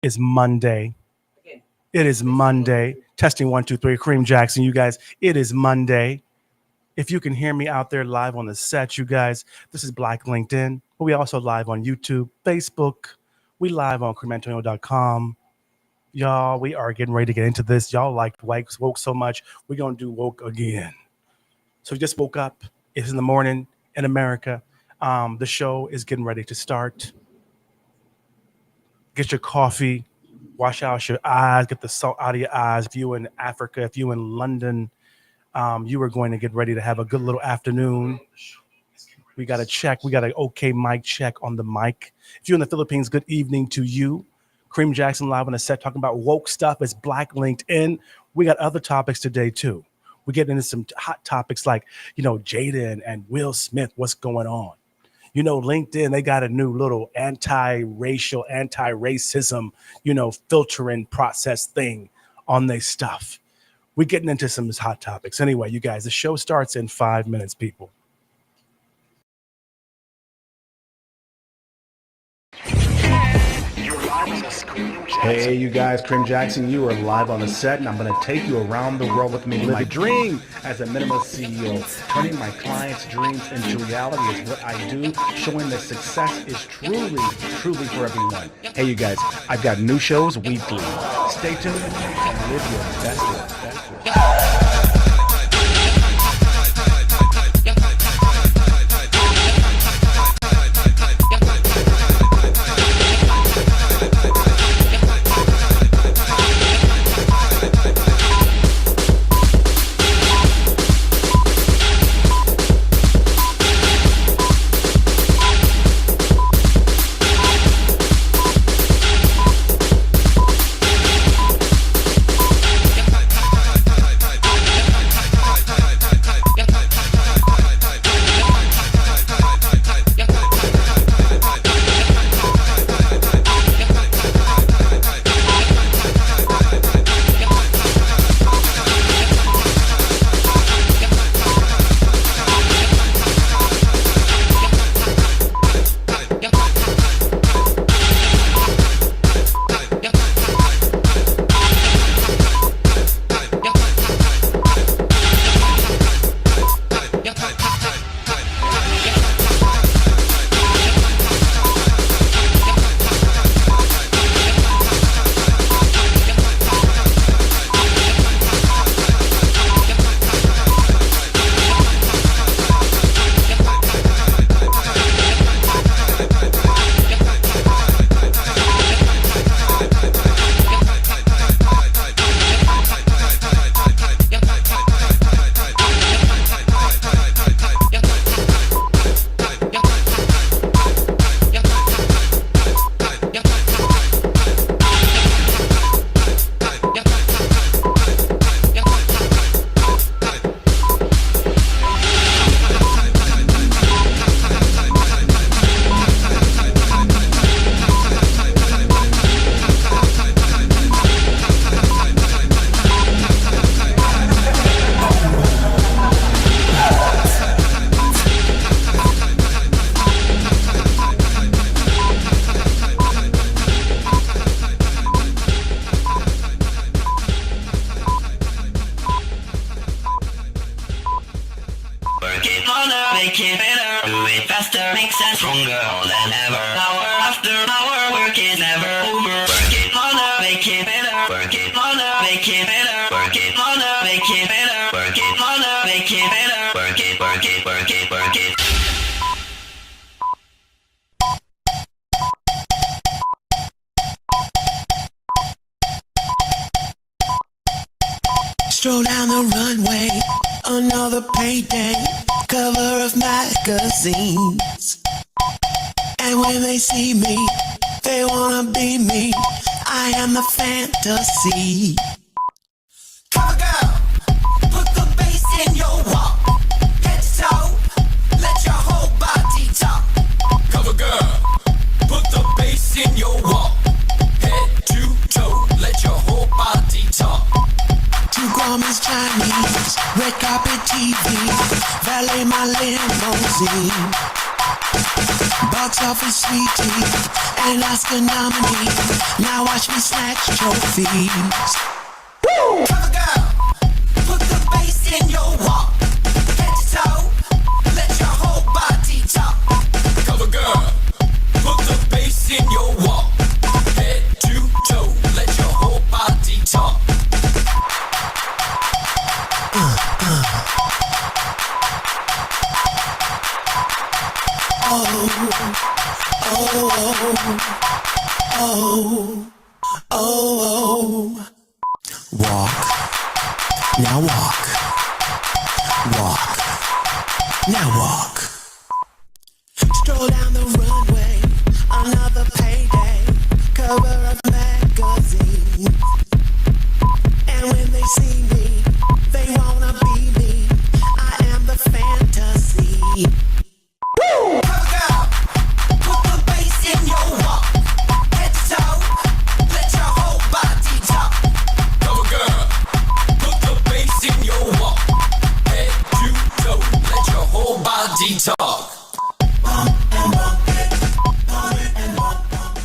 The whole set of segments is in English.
is Monday. It is Monday. Testing 1, 2, 3. Kareem Jackson, you guys. It is Monday. If you can hear me out there live on the set, you guys, this is Black LinkedIn. But we also live on YouTube, Facebook. We live on creamantonio.com. Y'all, we are getting ready to get into this. Y'all liked woke so much. We're going to do woke again. So you just woke up. It's in the morning in America. The show is getting ready to start. Get your coffee. Wash out your eyes. Get the salt out of your eyes. If you're in Africa, if you're in London, you are going to get ready to have a good little afternoon. We got to check. We got an okay mic check on the mic. If you're in the Philippines, good evening to you. Kareem Jackson live on the set talking about woke stuff. It's Black LinkedIn. We got other topics today, too. We're getting into some hot topics like, Jayda and Will Smith, what's going on? LinkedIn, they got a new little anti-racial, anti-racism, filtering process thing on their stuff. We're getting into some hot topics. Anyway, you guys, the show starts in 5 minutes, people. Hey, you guys, Kareem Jackson, you are live on the set, and I'm going to take you around the world with me. Live a dream as a minimalist CEO. Turning my clients' dreams into reality is what I do, showing that success is truly for everyone. Hey, you guys, I've got new shows weekly. Stay tuned and live your best life. Stroll down the runway, another payday, cover of magazines. And when they see me, they wanna be me. I am the fantasy. Cover girl, put the bass in your walk. Head to toe, let your whole body talk. Cover girl, put the bass in your walk. Head to toe, let your whole body talk. Two Guamas Chinese, red carpet TV, valet my limousine. Box office sweetie, and Oscar nominee. Now watch me snatch trophies. Woo! Cover girl, put the bass in your walk. Head to toe, let your whole body talk. Cover girl, put the bass in your walk. Head to toe, let your whole body talk. Walk, now walk, walk, now walk. Stroll down the runway, another payday, cover of magazine. And when they see me, they wanna be me. I am the fantasy. Woo! Cover girl, put the bass in your walk. Head to toe, let your whole body talk. Cover girl, put the bass in your walk. Head to toe, let your whole body talk. Bump and bump it, bump it and bump, bump it.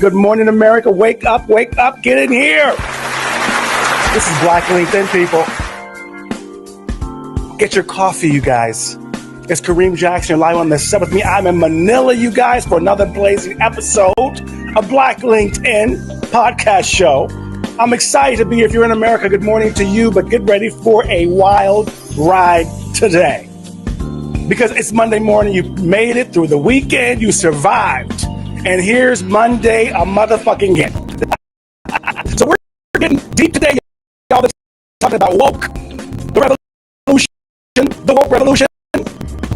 Good morning, America. Wake up, get in here. This is Black LinkedIn, people. Get your coffee, you guys. It's Kareem Jackson. You're live on the set with me. I'm in Manila, you guys, for another blazing episode of Black LinkedIn podcast show. I'm excited to be here. If you're in America, good morning to you, but get ready for a wild ride today. Because it's Monday morning, you made it through the weekend, you survived. And here's Monday, a motherfucking again. So we're getting deep today, y'all. That's talking about woke, the revolution, the woke revolution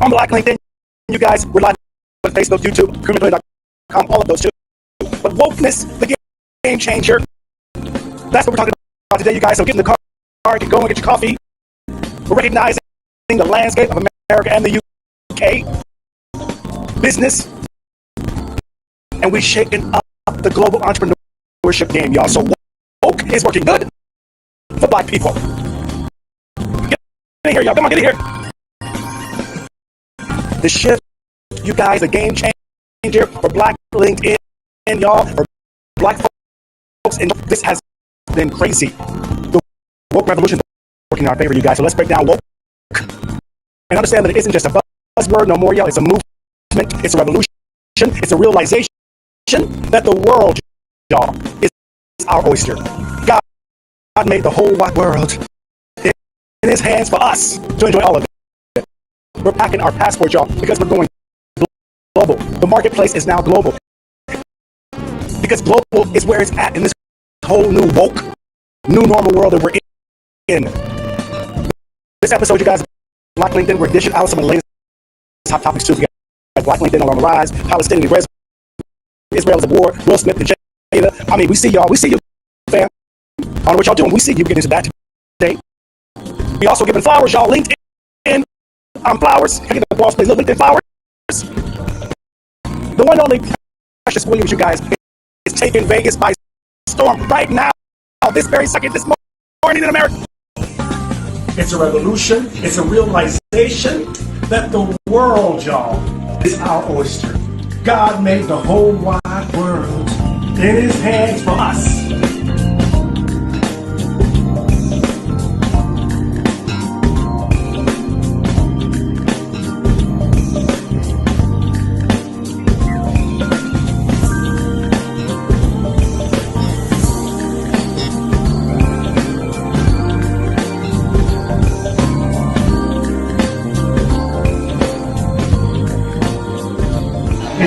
on Black LinkedIn. You guys, we're live on Facebook, YouTube, criminal.com, all of those too. But wokeness, the game changer. That's what we're talking about today, you guys. So get in the car, get going, get your coffee. We're recognizing the landscape of America and the UK. Business. And we're shaking up the global entrepreneurship game, y'all. So woke is working good for Black people. Get in here, y'all. Come on, get in here. The shift, you guys, a game changer for Black LinkedIn, y'all, for Black folks. And this has been crazy. The woke revolution is working in our favor, you guys. So let's break down woke and understand that it isn't just a buzzword no more, y'all. It's a movement. It's a revolution. It's a realization that the world, y'all, is our oyster. God made the whole wide world in his hands for us to enjoy all of it. We're packing our passport, y'all, because we're going global. The marketplace is now global. Because global is where it's at in this whole new woke, new normal world that we're in. This episode, you guys, Black LinkedIn, we're dishing out some of the latest hot topics too. We got Black LinkedIn on the rise, Palestine-Israel is at war, Will Smith, and Jayda. I mean, we see y'all, we see you, fam. I don't know what y'all doing. We see you getting into that today. We also giving flowers, y'all. LinkedIn flowers. Can I get the boss, please? Little LinkedIn flowers. The one only Precious Williams, you guys, is taking Vegas by storm right now, this very second, this morning in America. It's a revolution. It's a realization that the world, y'all, is our oyster. God made the whole wide world in his hands for us.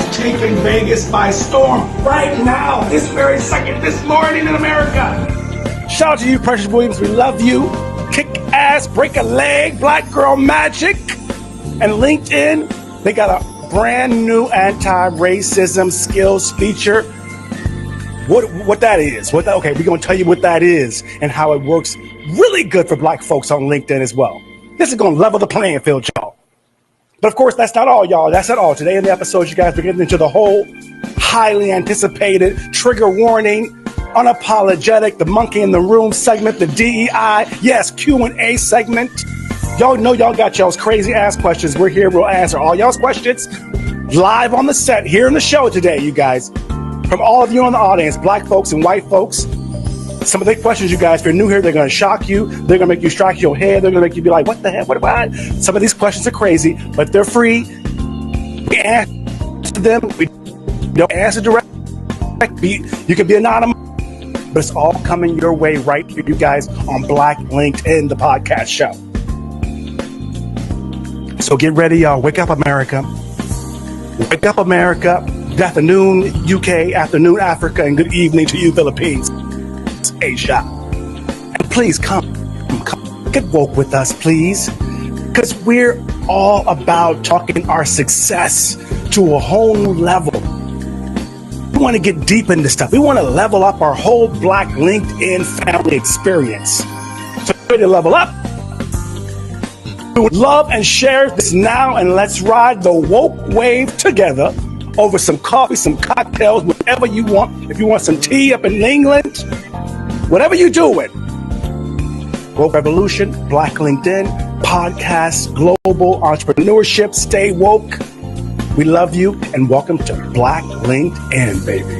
is taking Vegas by storm right now, this very second, this morning in America. Shout out to you, Precious Williams. We love you. Kick ass, break a leg, Black Girl Magic. And LinkedIn, they got a brand new anti-racism skills feature. What that is? Okay, we're gonna tell you what that is and how it works really good for Black folks on LinkedIn as well. This is gonna level the playing field, y'all. But of course, that's not all, y'all. That's not all. Today in the episode, you guys, we're getting into the whole highly anticipated trigger warning, unapologetic, the monkey in the room segment, the DEI, yes, Q&A segment. Y'all know y'all got y'all's crazy ass questions. We're here. We'll answer all y'all's questions live on the set here in the show today, you guys. From all of you in the audience, Black folks and white folks. Some of the questions, you guys, if you're new here, they're going to shock you. They're going to make you strike your head. They're going to make you be like, what the heck? What? Some of these questions are crazy, but they're free. We answer them. We don't answer directly. You can be anonymous, but it's all coming your way right here, you guys, on Black LinkedIn, the podcast show. So get ready, y'all. Wake up, America. Wake up, America. Good afternoon, UK, afternoon, Africa, and good evening to you, Philippines. Asia. And please come get woke with us, please, because we're all about talking our success to a whole new level. We want to get deep into stuff. We want to level up our whole Black LinkedIn family experience. So ready to level up? We would love and share this now, and let's ride the woke wave together over some coffee, some cocktails, whatever you want. If you want some tea up in England, whatever you do it. Woke Revolution, Black LinkedIn, podcast, global entrepreneurship, stay woke. We love you and welcome to Black LinkedIn, baby.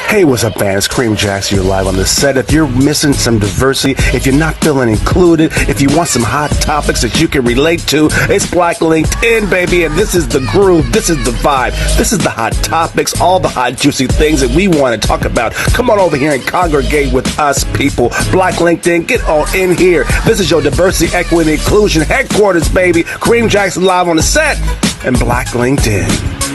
Hey, what's up, fans? Kareem Jackson, you're live on the set. If you're missing some diversity, if you're not feeling included, if you want some hot topics that you can relate to, it's Black LinkedIn, baby, and this is the groove, this is the vibe, this is the hot topics, all the hot, juicy things that we want to talk about. Come on over here and congregate with us, people. Black LinkedIn, get on in here. This is your diversity, equity, inclusion headquarters, baby. Kareem Jackson live on the set and Black LinkedIn.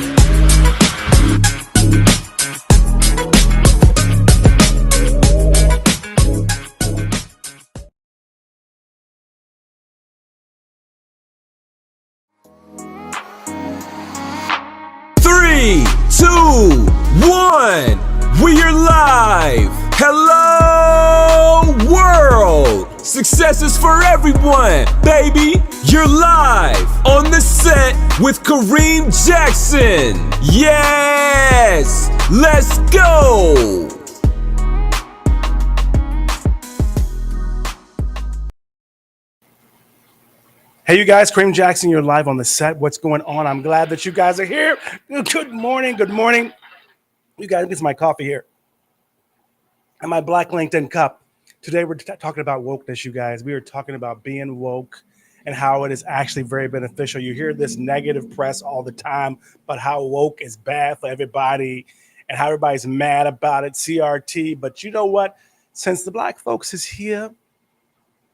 Three, two, one, we are live. Hello, world. Success is for everyone, baby. You're live on the set with Kareem Jackson. Yes, let's go. Hey, you guys, Kareem Jackson, you're live on the set. What's going on? I'm glad that you guys are here. Good morning. Good morning. You guys, get my coffee here and my Black LinkedIn cup. Today, we're talking about wokeness, you guys. We are talking about being woke and how it is actually very beneficial. You hear this negative press all the time about how woke is bad for everybody and how everybody's mad about it, CRT. But you know what? Since the Black folks is here,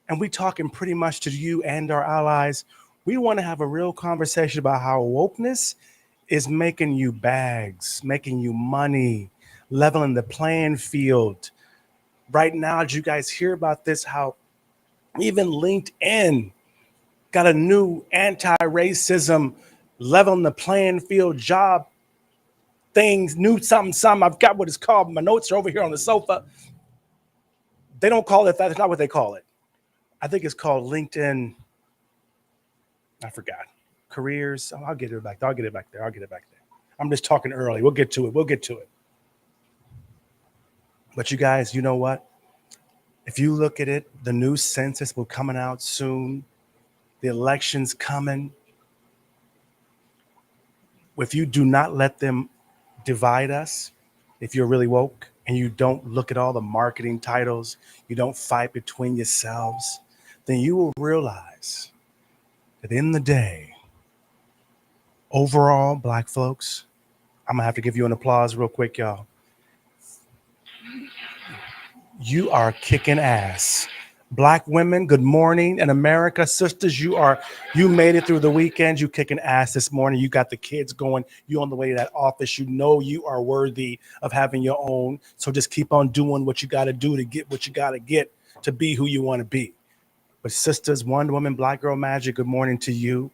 and we talking pretty much to you and our allies, we want to have a real conversation about how wokeness is making you bags, making you money, leveling the playing field. Right now, did you guys hear about this? How even LinkedIn got a new anti-racism, leveling the playing field job things, new something. I've got what it's called. My notes are over here on the sofa. They don't call it that. That's not what they call it. I think it's called LinkedIn. I forgot. Careers. Oh, I'll get it back there. I'll get it back there. I'm just talking early. We'll get to it. But you guys, you know what? If you look at it, the new census will coming out soon. The election's coming. If you do not let them divide us, if you're really woke and you don't look at all the marketing titles, you don't fight between yourselves, then you will realize that in the day, overall, Black folks, I'm gonna have to give you an applause real quick, y'all. You are kicking ass Black women, good morning. And America, sisters, you made it through the weekend. You kicking ass this morning. You got the kids going. You on the way to that office. You know you are worthy of having your own. So just keep on doing what you got to do to get what you got to get to be who you want to be. But sisters, Wonder Woman, Black Girl Magic, good morning to you.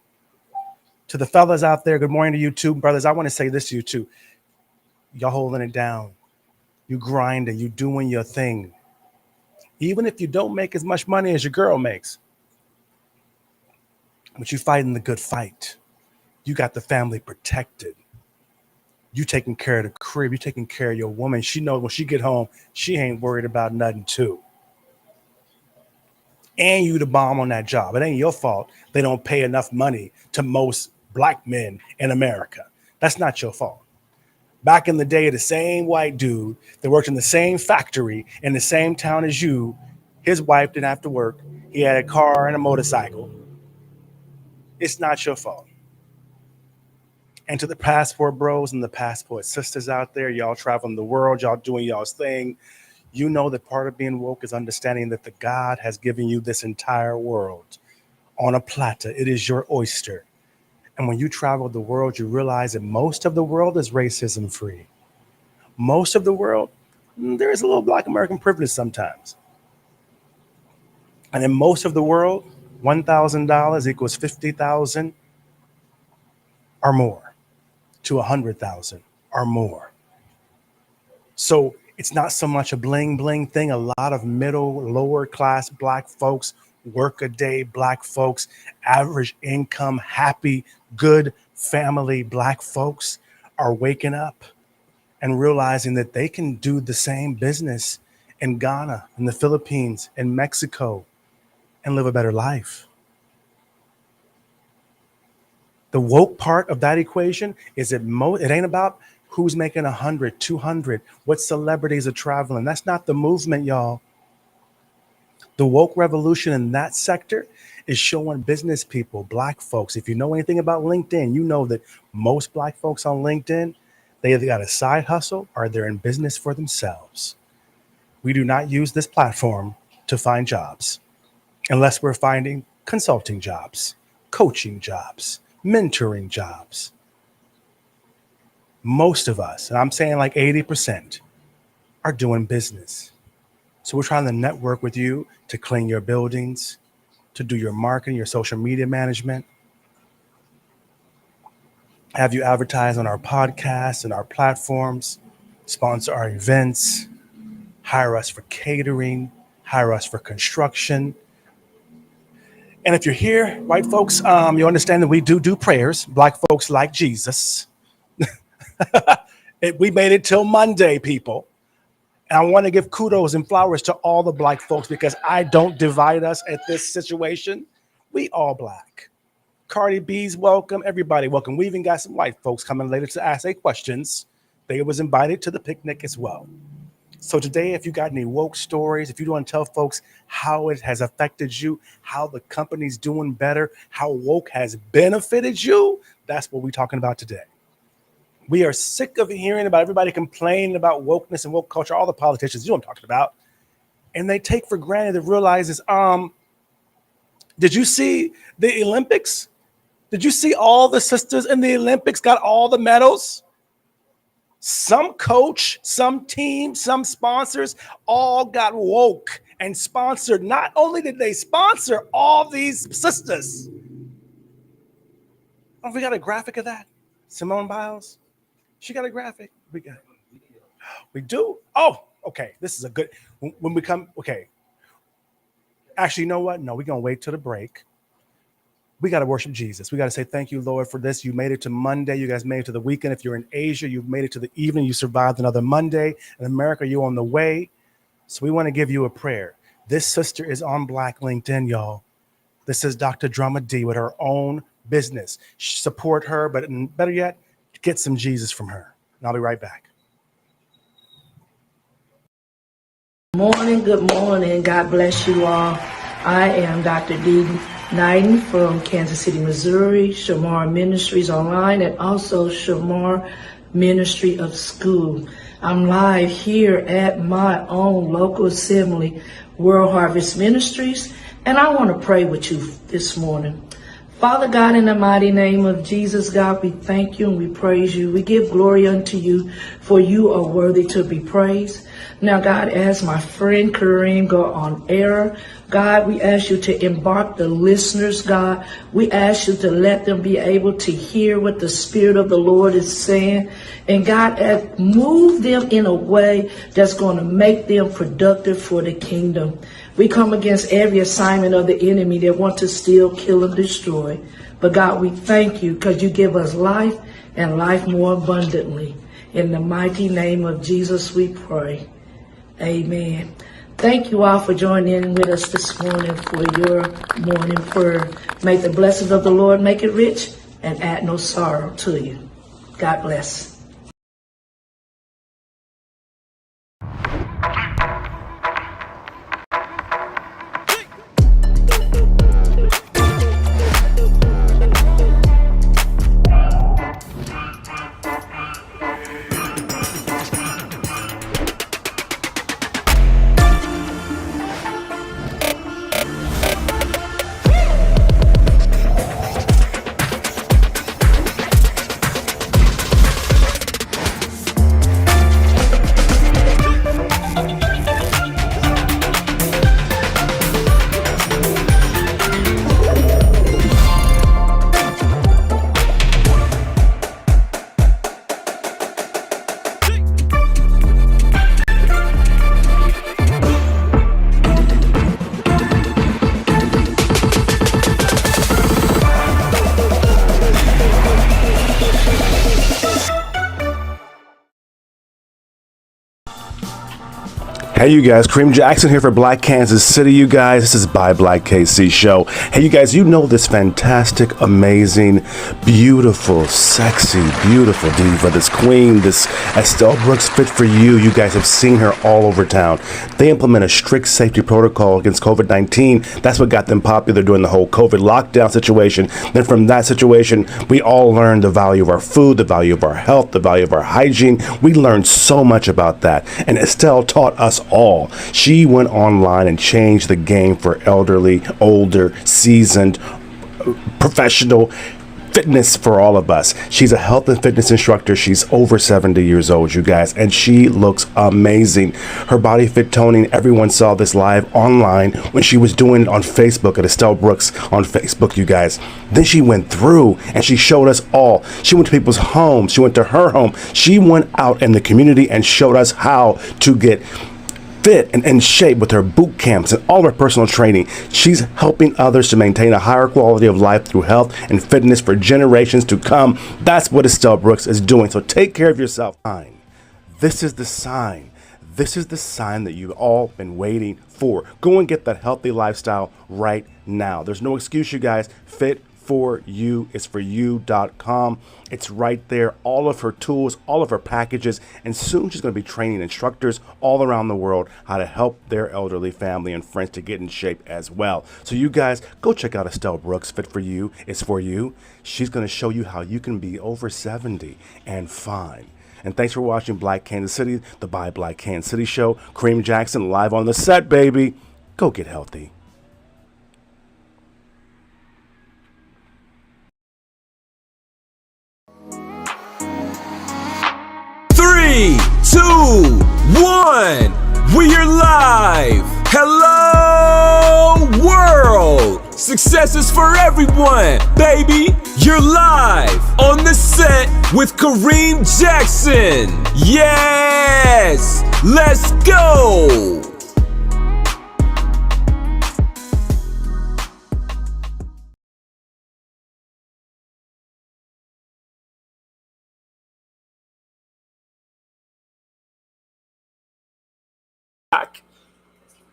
To the fellas out there, good morning to you too. Brothers, I want to say this to you too. Y'all holding it down. You grinding. You doing your thing. Even if you don't make as much money as your girl makes, but you fighting the good fight. You got the family protected. You taking care of the crib. You taking care of your woman. She knows when she get home, she ain't worried about nothing too. And you the bomb on that job. It ain't your fault they don't pay enough money to most black men in America. That's not your fault. Back in the day, the same white dude that worked in the same factory in the same town as you, his wife didn't have to work. He had a car and a motorcycle. It's not your fault. And to the passport bros and the passport sisters out there, y'all traveling the world, y'all doing y'all's thing, you know that part of being woke is understanding that the God has given you this entire world on a platter. It is your oyster. And when you travel the world, you realize that most of the world is racism free. Most of the world, there is a little Black American privilege sometimes. And in most of the world, $1,000 equals 50,000 or more to 100,000 or more. So it's not so much a bling bling thing. A lot of middle, lower class Black folks, work a day Black folks, average income, happy, good family Black folks are waking up and realizing that they can do the same business in Ghana, in the Philippines, in Mexico, and live a better life. The woke part of that equation is it ain't about who's making 100, 200, what celebrities are traveling. That's not the movement, y'all. The woke revolution in that sector is showing business people, Black folks. If you know anything about LinkedIn, you know that most Black folks on LinkedIn, they either got a side hustle or they're in business for themselves. We do not use this platform to find jobs unless we're finding consulting jobs, coaching jobs, mentoring jobs. Most of us, and I'm saying like 80%, are doing business. So we're trying to network with you to clean your buildings, to do your marketing, your social media management, have you advertise on our podcasts and our platforms, sponsor our events, hire us for catering, hire us for construction. And if you're here, white folks, you understand that we do prayers. Black folks like Jesus. We made it till Monday, people. And I want to give kudos and flowers to all the Black folks because I don't divide us at this situation. We all Black. Cardi B's welcome. Everybody welcome. We even got some white folks coming later to ask their questions. They was invited to the picnic as well. So today, if you got any woke stories, if you want to tell folks how it has affected you, how the company's doing better, how woke has benefited you, that's what we're talking about today. We are sick of hearing about everybody complaining about wokeness and woke culture, all the politicians, you know what I'm talking about. And they take for granted that realizes, did you see the Olympics? Did you see all the sisters in the Olympics got all the medals? Some coach, some team, some sponsors all got woke and sponsored. Not only did they sponsor all these sisters. Oh, we got a graphic of that. Simone Biles. She got a graphic. We do? Oh, okay. This is a good, when we come, okay. Actually, you know what? No, we're going to wait till the break. We got to worship Jesus. We got to say, thank you, Lord, for this. You made it to Monday. You guys made it to the weekend. If you're in Asia, you've made it to the evening. You survived another Monday. In America, you're on the way. So we want to give you a prayer. This sister is on Black LinkedIn, y'all. This is Dr. Drama D with her own business. Support her, but better yet, get some Jesus from her. And I'll be right back. Good morning. God bless you all. I am Dr. D. Knighton from Kansas City, Missouri, Shamar Ministries Online, and also Shamar ministry of school. I'm live here at my own local assembly, World Harvest Ministries, and I want to pray with you this morning. Father God, in the mighty name of Jesus, God, we thank you and we praise you. We give glory unto you, for you are worthy to be praised. Now, God, as my friend Kareem go on air, God, we ask you to embark the listeners, God. We ask you to let them be able to hear what the Spirit of the Lord is saying. And God, move them in a way that's going to make them productive for the kingdom. We come against every assignment of the enemy that wants to steal, kill, and destroy. But God, we thank you because you give us life and life more abundantly. In the mighty name of Jesus, we pray. Amen. Thank you all for joining in with us this morning for your morning prayer. May the blessings of the Lord make it rich and add no sorrow to you. God bless. Hey, you guys, Kareem Jackson here for Black Kansas City, you guys. This is By Black KC Show. Hey, you guys, you know this fantastic, amazing, beautiful, sexy, beautiful diva, this queen, this Estelle Brooks Fit For You. You guys have seen her all over town. They implement a strict safety protocol against COVID-19. That's what got them popular during the whole COVID lockdown situation. Then from that situation, we all learned the value of our food, the value of our health, the value of our hygiene. We learned so much about that. And Estelle taught us all. She went online and changed the game for elderly, older, seasoned, professional fitness for all of us. She's a health and fitness instructor. She's over 70 years old, you guys, and she looks amazing. Her body fit toning, everyone saw this live online when she was doing it on Facebook at Estelle Brooks on Facebook, you guys. Then she went through and she showed us all. She went to people's homes. She went to her home. She went out in the community and showed us how to get fit and in shape with her boot camps and all her personal training. She's helping others to maintain a higher quality of life through health and fitness for generations to come. That's what Estelle Brooks is doing. So take care of yourself. This is the sign. This is the sign that you've all been waiting for. Go and get that healthy lifestyle right now. There's no excuse, you guys. Fit For You is for you.com. It's right there. All of her tools, all of her packages, and soon she's going to be training instructors all around the world how to help their elderly family and friends to get in shape as well. So you guys, go check out Estelle Brooks. Fit For You is for you. She's going to show you how you can be over 70 and fine. And thanks for watching Black Kansas City, the By Black Kansas City show. Kareem Jackson live on the set, baby. Go get healthy. Three, two, one. We're live. Hello, world. Success is for everyone, baby. You're live on the set with Kareem Jackson. Yes, let's go.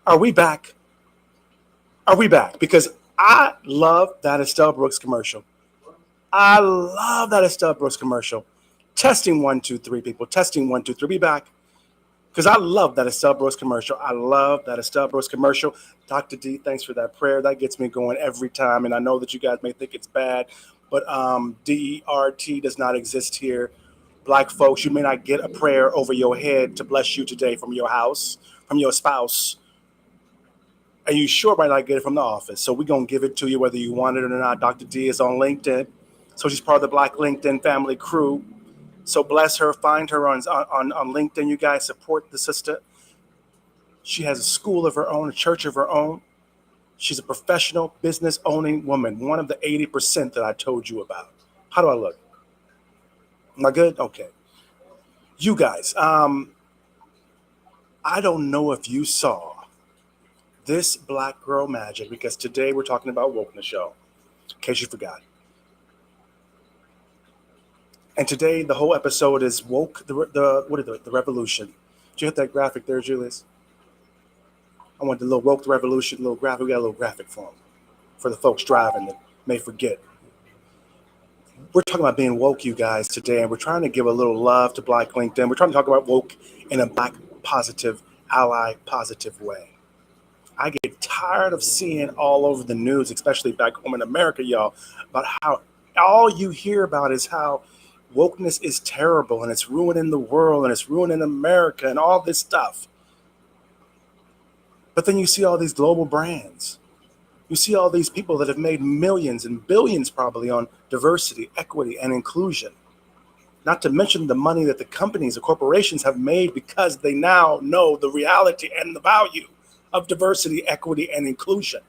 Are we back? Are we back? Because I love that Estelle Brooks commercial. I love that Estelle Brooks commercial. Testing 1, 2, 3, people. Testing 1, 2, 3. Be back. Because I love that Estelle Brooks commercial. I love that Estelle Brooks commercial. Dr. D, thanks for that prayer. That gets me going every time. And I know that you guys may think it's bad, but DERT does not exist here. Black folks, you may not get a prayer over your head to bless you today from your house, from your spouse, and you sure might not get it from the office. So we're going to give it to you whether you want it or not. Dr. D is on LinkedIn. So she's part of the Black LinkedIn family crew. So bless her. Find her on LinkedIn. You guys support the sister. She has a school of her own, a church of her own. She's a professional business owning woman, one of the 80% that I told you about. How do I look? Am I good? Okay. You guys, I don't know if you saw this Black Girl Magic, because today we're talking about Wokeness Show, in case you forgot. And today the whole episode is woke, the revolution. Did you hit that graphic there, Julius? I want the little woke the revolution, little graphic. We got a little graphic for them, for the folks driving that may forget. We're talking about being woke, you guys, today, and we're trying to give a little love to Black LinkedIn. We're trying to talk about woke in a Black positive, ally positive way. I get tired of seeing all over the news, especially back home in America, y'all, about how all you hear about is how wokeness is terrible and it's ruining the world and it's ruining America and all this stuff. But then you see all these global brands. You see all these people that have made millions and billions probably on diversity, equity, and inclusion. Not to mention the money that the companies, the corporations have made because they now know the reality and the value of diversity, equity, and inclusion.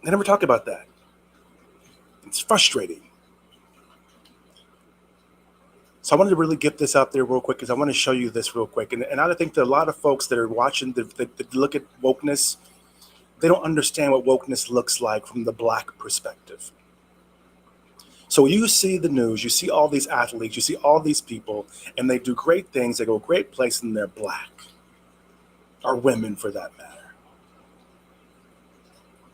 They never talk about that. It's frustrating. So I wanted to really get this out there real quick because I want to show you this real quick. And I think that a lot of folks that are watching, that look at wokeness, they don't understand what wokeness looks like from the Black perspective. So you see the news, you see all these athletes, you see all these people, and they do great things, they go great places, and they're Black, or women for that matter.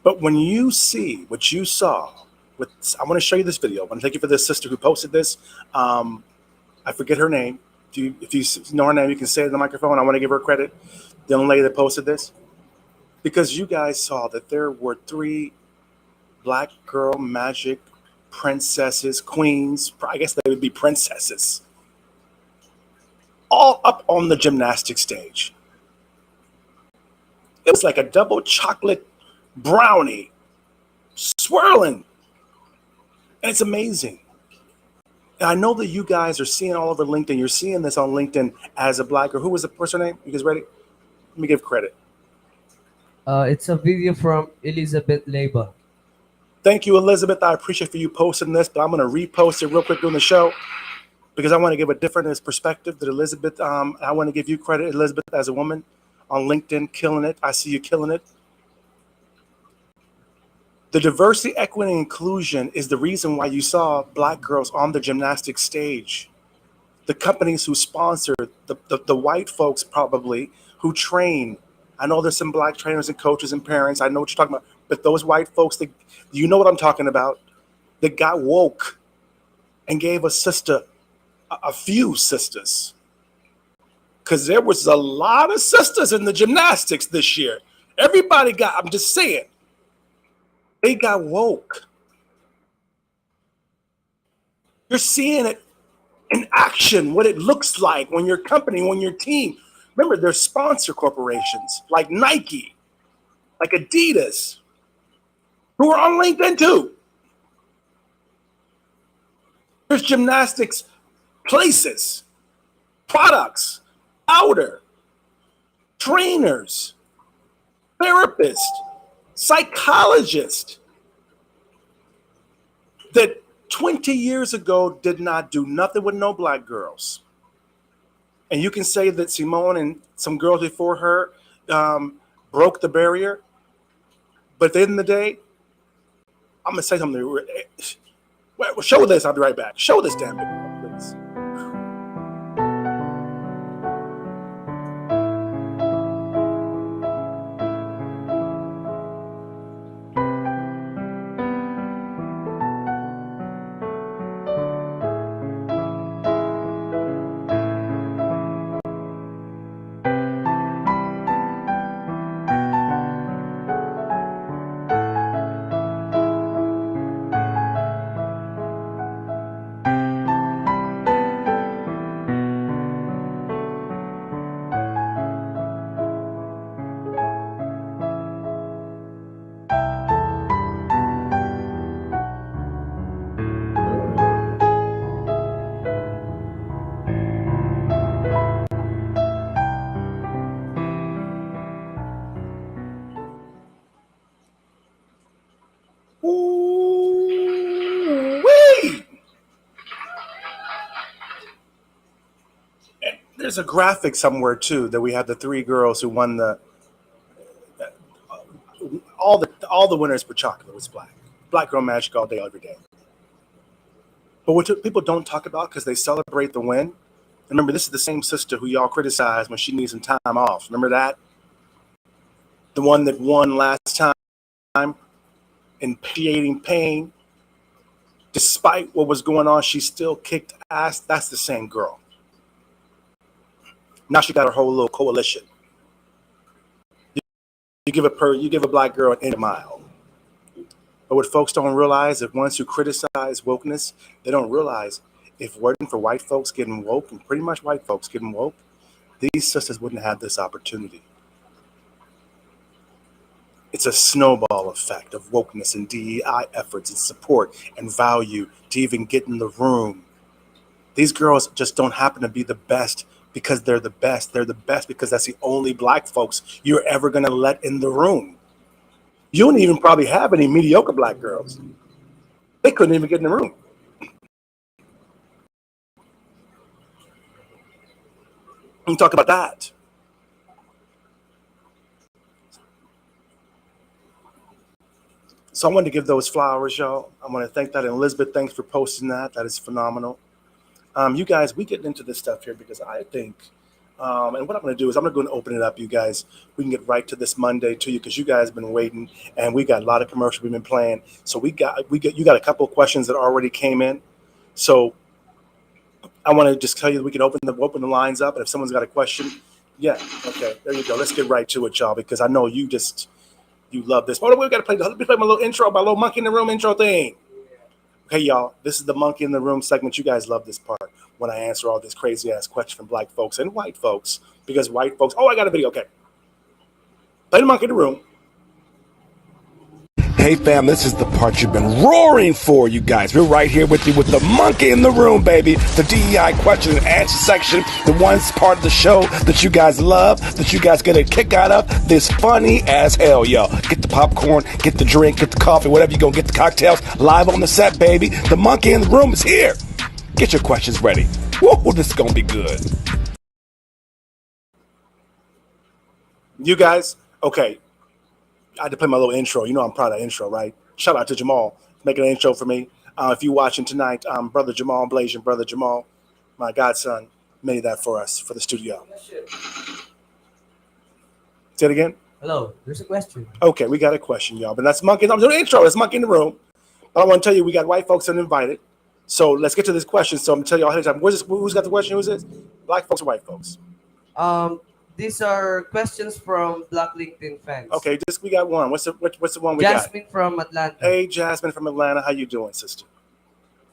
But when you see what you saw, I want to show you this video. I want to thank you for this sister who posted this. I forget her name. If you know her name, you can say it in the microphone. I want to give her credit. The young lady that posted this. Because you guys saw that there were 3 Black girl magic princesses, queens, I guess they would be princesses, all up on the gymnastic stage. It was like a double chocolate brownie swirling. And it's amazing. And I know that you guys are seeing all over LinkedIn. You're seeing this on LinkedIn as a Black girl. Who was the person name? You guys ready? Let me give credit. It's a video from Elizabeth Leiber. Thank you, Elizabeth. I appreciate for you posting this, but I'm going to repost it real quick during the show because I want to give a different perspective that Elizabeth. I want to give you credit, Elizabeth, as a woman on LinkedIn, killing it. I see you killing it. The diversity, equity, and inclusion is the reason why you saw Black girls on the gymnastics stage. The companies who sponsor, the white folks probably who train. I know there's some Black trainers and coaches and parents. I know what you're talking about. But those white folks, you know what I'm talking about, that got woke and gave a few sisters. Because there was a lot of sisters in the gymnastics this year. Everybody I'm just saying, they got woke. You're seeing it in action, what it looks like when your company, when your team. Remember, there's sponsor corporations like Nike, like Adidas, who are on LinkedIn too. There's gymnastics places, products, outer, trainers, therapists, psychologists that 20 years ago did not do nothing with no Black girls. And you can say that Simone and some girls before her broke the barrier. But at the end of the day, I'm going to say something. Well, show this. I'll be right back. Show this damn video, please. Ooh-wee. There's a graphic somewhere too that we have the three girls who won the all the winners were chocolate was black. Black girl magic all day, every day. But what people don't talk about because they celebrate the win. Remember, this is the same sister who y'all criticize when she needs some time off. Remember that? The one that won last time in creating pain. Despite what was going on, she still kicked ass. That's the same girl. Now she got her whole little coalition. You give a black girl an inch a mile. But what folks don't realize, if ones who criticize wokeness, they don't realize if it wasn't for white folks getting woke, and pretty much white folks getting woke, these sisters wouldn't have this opportunity. It's a snowball effect of wokeness and DEI efforts and support and value to even get in the room. These girls just don't happen to be the best because they're the best. They're the best because that's the only black folks you're ever going to let in the room. You don't even probably have any mediocre black girls. They couldn't even get in the room. And talk about that. So I wanted to give those flowers, y'all. I want to thank that. And Elizabeth, thanks for posting that. That is phenomenal. You guys, we getting into this stuff here because I think, and what I'm going to do is I'm going to go and open it up, you guys. We can get right to this Monday to you because you guys have been waiting, and we got a lot of commercials we've been playing. So you got a couple of questions that already came in. So I want to just tell you that we can open the lines up, and if someone's got a question, yeah, okay, there you go. Let's get right to it, y'all, because I know you love this. Oh, we got to play. Let me play my little intro, my little monkey in the room intro thing. Okay, y'all, this is the monkey in the room segment. You guys love this part when I answer all this crazy ass questions from black folks and white folks, because white folks, I got a video. Okay. Play the monkey in the room. Hey fam, this is the part you've been roaring for, you guys. We're right here with you with the monkey in the room, baby. The DEI question and answer section, the one part of the show that you guys love, that you guys get a kick out of. This funny as hell, y'all. Get the popcorn, get the drink, get the coffee, whatever you're gonna get, the cocktails, live on the set, baby. The monkey in the room is here. Get your questions ready. Whoa, this is gonna be good. You guys, okay. I had to play my little intro. You know I'm proud of intro, right? Shout out to Jamal making an intro for me. If you're watching tonight, brother Jamal, Blasian, brother Jamal, my godson, made that for us for the studio. Say it again. Hello, there's a question. Okay, we got a question, y'all. But that's monkey. I'm doing the intro. That's monkey in the room. But I want to tell you, we got white folks uninvited. So let's get to this question. So I'm gonna tell you all ahead of time. Who's got the question? Who's this? Black folks or white folks? These are questions from Black LinkedIn fans. Okay, we got one. What's the one we got? Jasmine from Atlanta. Hey, Jasmine from Atlanta. How you doing, sister?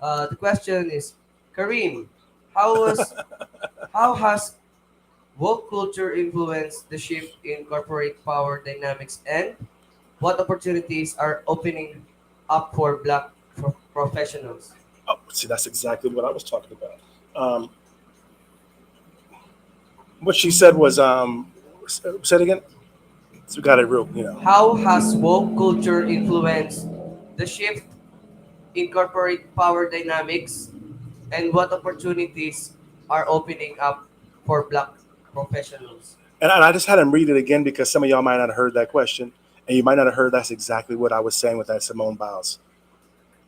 The question is, Kareem, how has woke culture influenced the shift in corporate power dynamics, and what opportunities are opening up for black professionals? Oh, see, that's exactly what I was talking about. What she said was, say it again. So we got it real, How has woke culture influenced the shift in corporate power dynamics, and what opportunities are opening up for black professionals? And I just had him read it again because some of y'all might not have heard that question, and you might not have heard that's exactly what I was saying with that Simone Biles.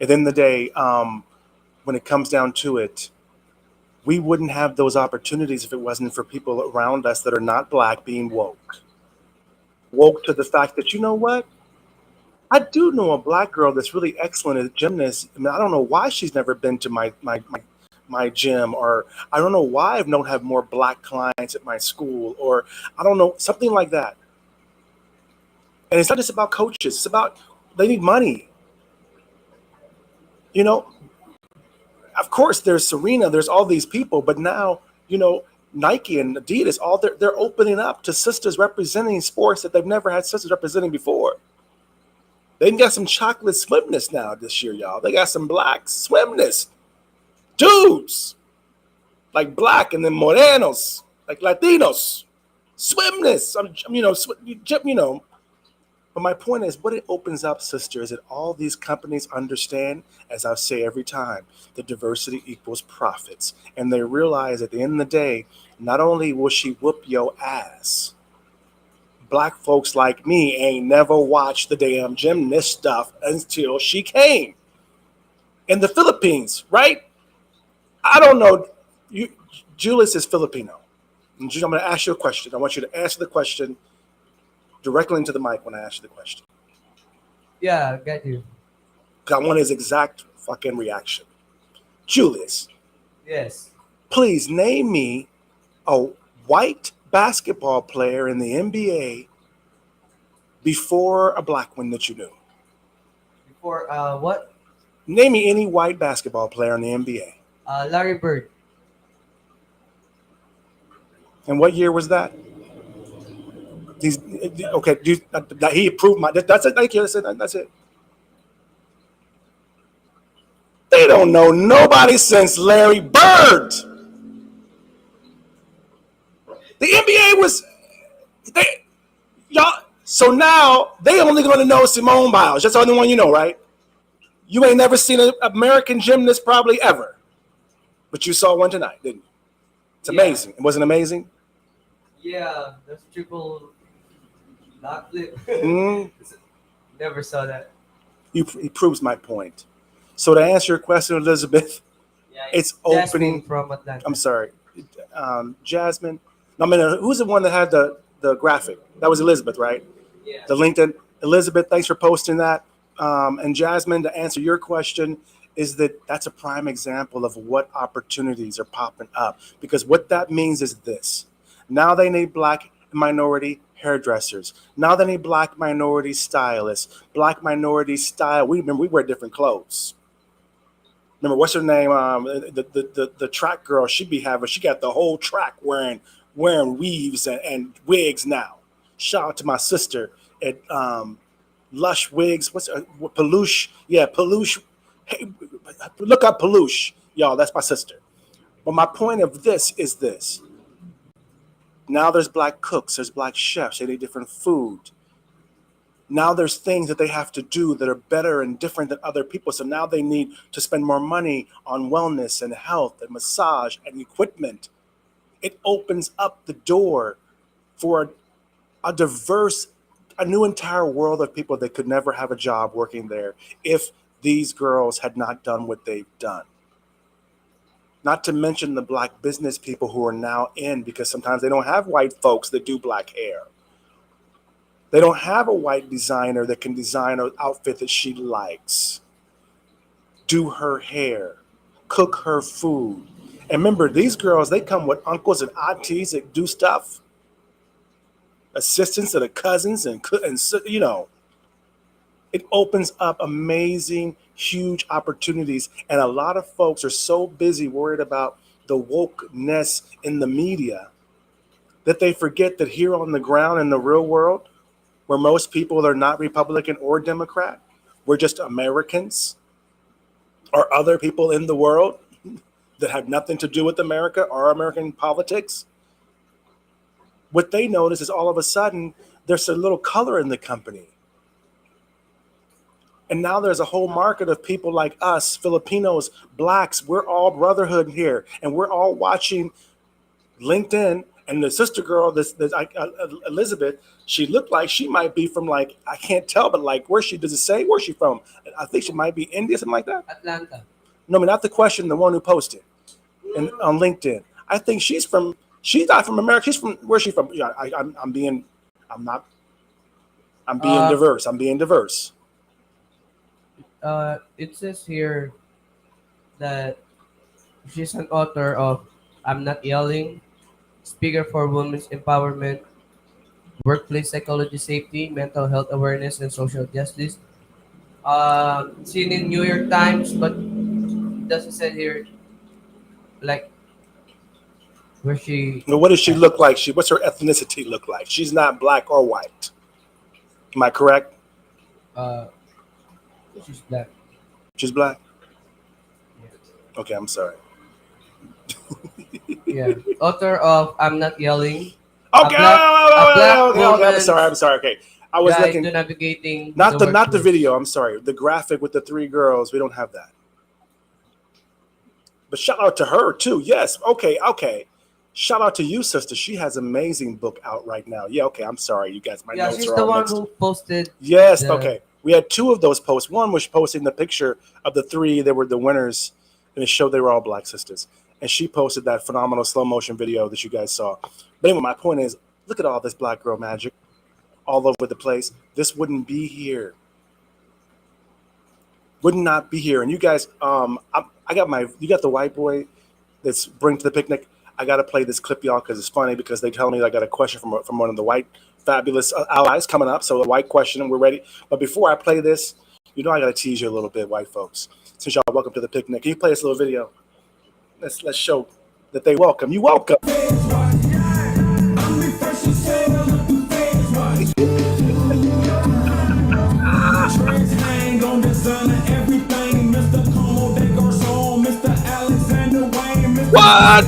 At the end of the day, when it comes down to it, we wouldn't have those opportunities if it wasn't for people around us that are not black being woke. Woke to the fact that, you know what? I do know a black girl that's really excellent at gymnast. I mean, I don't know why she's never been to my gym, or I don't know why I don't have more black clients at my school, or I don't know, something like that. And it's not just about coaches. It's about, they need money. Of course, there's Serena, there's all these people, but now, Nike and Adidas, they're opening up to sisters representing sports that they've never had sisters representing before. They got some chocolate swimness now this year, y'all. They got some black swimness. Dudes, like black, and then morenos, like Latinos. Swimness, But my point is, what it opens up, sister, is that all these companies understand, as I say every time, that diversity equals profits. And they realize at the end of the day, not only will she whoop your ass, black folks like me ain't never watched the damn gymnast stuff until she came. In the Philippines, right? I don't know. You, Julius is Filipino. And I'm going to ask you a question. I want you to answer the question directly into the mic when I ask you the question. Yeah, got you. 'Cause I want his exact fucking reaction. Julius, Yes. please name me a white basketball player in the NBA before a black one that you knew. Before what? Name me any white basketball player in the NBA. Larry Bird. And what year was that? He's okay. He approved my. That's it. Thank you. That's it. That's it. They don't know nobody since Larry Bird. The NBA was they y'all. So now they only going to know Simone Biles. That's the only one you know, right? You ain't never seen an American gymnast probably ever, but you saw one tonight, didn't you? It's amazing. It wasn't amazing. Yeah, that's triple backflip. Mm, Never saw that. he proves my point. So to answer your question, Elizabeth, Yeah, it's Jasmine opening. from Atlanta. I'm sorry, Jasmine. No, I mean, who's the one that had the graphic? That was Elizabeth, right? Yeah. The LinkedIn. Elizabeth, thanks for posting that. And Jasmine, to answer your question, is that's a prime example of what opportunities are popping up. Because what that means is this. Now they need black minority hairdressers. Now they need black minority stylists, black minority style. We wear different clothes. Remember, what's her name? The track girl. She got the whole track wearing weaves and wigs now. Shout out to my sister at Lush Wigs. What's Peluche? Yeah, Peluche. Hey, look up Peluche, y'all. That's my sister. But my point of this is this. Now there's black cooks, there's black chefs, they need different food. Now there's things that they have to do that are better and different than other people. So now they need to spend more money on wellness and health and massage and equipment. It opens up the door for a new entire world of people that could never have a job working there if these girls had not done what they've done. Not to mention the black business people who are now in, because sometimes they don't have white folks that do black hair. They don't have a white designer that can design an outfit that she likes, do her hair, cook her food. And remember, these girls, they come with uncles and aunties that do stuff, assistants to the cousins, and you know, it opens up amazing, huge opportunities. And a lot of folks are so busy worried about the wokeness in the media that they forget that here on the ground in the real world, where most people are not Republican or Democrat, we're just Americans or other people in the world that have nothing to do with America or American politics. What they notice is all of a sudden there's a little color in the company. And now there's a whole market of people like us, Filipinos, blacks. We're all brotherhood here. And we're all watching LinkedIn. And the sister girl, Elizabeth, she looked like she might be from, like, I can't tell, but like, does it say where she from? I think she might be India, something like that. Atlanta. No, I mean, not the question, the one who posted on LinkedIn. I think she's not from America. She's from, where's she from? Yeah, I'm being diverse. I'm being diverse. It says here that she's an author of I'm Not Yelling, speaker for women's empowerment, workplace psychology safety, mental health awareness, and social justice. Seen in New York Times, but it doesn't say here like where she. Now, what does she look like? What's her ethnicity look like? She's not black or white. Am I correct? She's black. She's black? Yeah. Okay, I'm sorry. Yeah. Author of I'm Not Yelling. Okay, A black okay, woman. I'm sorry. Okay. I was Guide looking, to navigating not the the workplace. video. I'm sorry, the graphic with the three girls. We don't have that. But shout out to her too. Yes. Okay. Okay. Shout out to you, sister. She has an amazing book out right now. Yeah. Okay. I'm sorry, you guys. My Yeah, notes she's are the all one mixed. who posted Yes. the. Okay. We had two of those posts. One was posting the picture of the three. They were the winners, and it showed they were all black sisters. And she posted that phenomenal slow motion video that you guys saw. But anyway, my point is, look at all this black girl magic all over the place. This wouldn't be here. Would not be here. And you guys, I got my. You got the white boy that's bring to the picnic. I got to play this clip, y'all, because it's funny because they tell me I got a question from one of the white fabulous allies coming up. So a white question, and we're ready. But before I play this, you know I got to tease you a little bit, white folks. Since y'all welcome to the picnic, can you play this little video? Let's show that they welcome you. Welcome. What?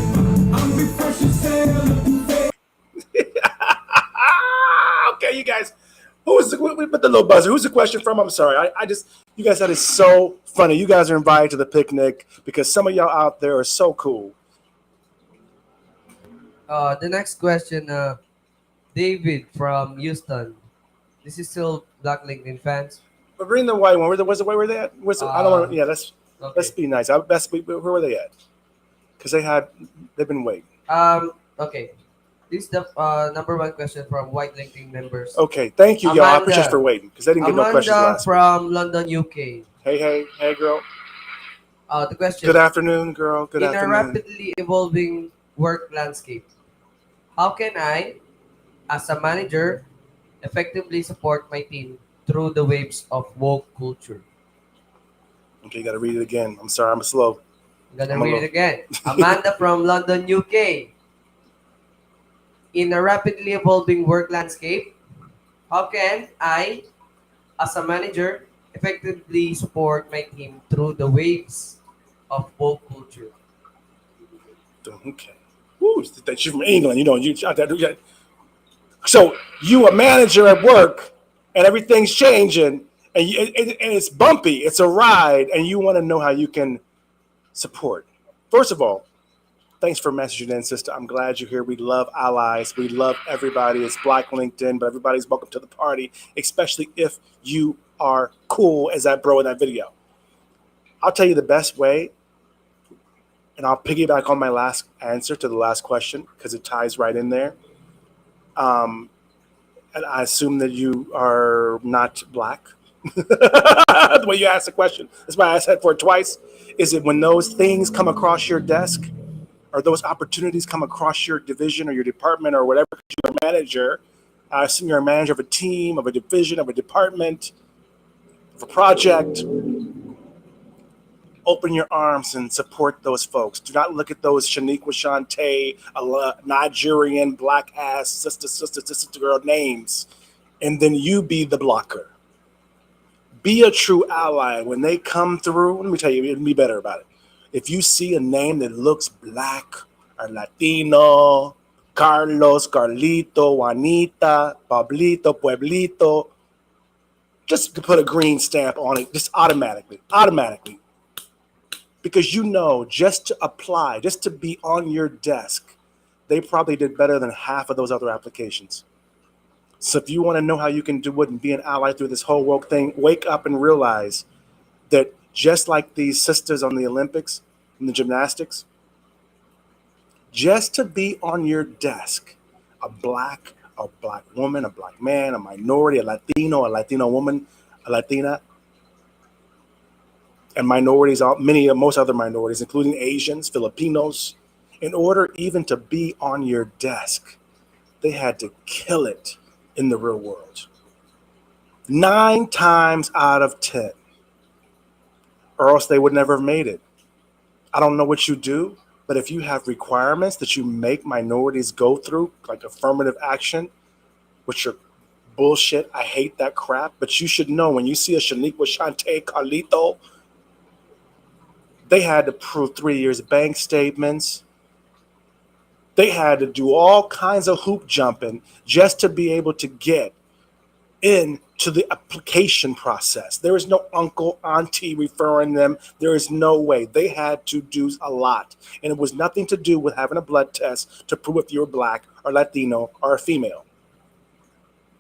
Okay, you guys. Who is we put the little buzzer? Who's the question from? I'm sorry. I just you guys, that is so funny. You guys are invited to the picnic because some of y'all out there are so cool. The next question, David from Houston. This is still Black LinkedIn fans. But bring the white one. Where were they at? I don't want to. Yeah, let's Okay. be nice. Where were they at? Because they've been waiting. Okay. This is the number one question from White LinkedIn members. Okay, thank you, y'all. I appreciate Amanda. for waiting because they didn't get no questions Amanda last week. from London, UK. Hey, girl. The question. Good afternoon, girl. Good In a afternoon. rapidly evolving work landscape, how can I, as a manager, effectively support my team through the waves of woke culture? Okay, you got to read it again. I'm sorry, I'm slow. I'm gonna I'm a read it little- again. Amanda from London, UK. In a rapidly evolving work landscape, how can I, as a manager, effectively support my team through the waves of woke culture? Okay. Woo, she's from England. You know, so you a manager at work, and everything's changing, and it's bumpy. It's a ride, and you want to know how you can support. First of all, thanks for messaging in, sister. I'm glad you're here. We love allies. We love everybody. It's Black LinkedIn, but everybody's welcome to the party, especially if you are cool as that bro in that video. I'll tell you the best way, and I'll piggyback on my last answer to the last question because it ties right in there. And I assume that you are not black. The way you asked the question, that's why I said for it twice. Is it when those things come across your desk, or those opportunities come across your division or your department or whatever? You're a manager. I assume you're a manager of a team, of a division, of a department, of a project. Open your arms and support those folks. Do not look at those Shaniqua Shante, Nigerian black ass sister girl names, and then you be the blocker. Be a true ally. When they come through, let me tell you, it'll be better about it. If you see a name that looks black or Latino, Carlos, Carlito, Juanita, Pablito, Pueblito, just put a green stamp on it, just automatically. Because you know, just to apply, just to be on your desk, they probably did better than half of those other applications. So if you want to know how you can do it and be an ally through this whole woke thing, wake up and realize that just like these sisters on the Olympics and the gymnastics, just to be on your desk, a black woman, a black man, a minority, a Latino woman, a Latina, and minorities, most other minorities, including Asians, Filipinos, in order even to be on your desk, they had to kill it in the real world. 9 times out of 10, or else they would never have made it. I don't know what you do, but if you have requirements that you make minorities go through, like affirmative action, which are bullshit, I hate that crap, but you should know when you see a Shaniqua Shante Carlito, they had to prove 3 years bank statements. They had to do all kinds of hoop jumping just to be able to get into the application process. There is no uncle, auntie referring them. There is no way. They had to do a lot. And it was nothing to do with having a blood test to prove if you were black or Latino or a female.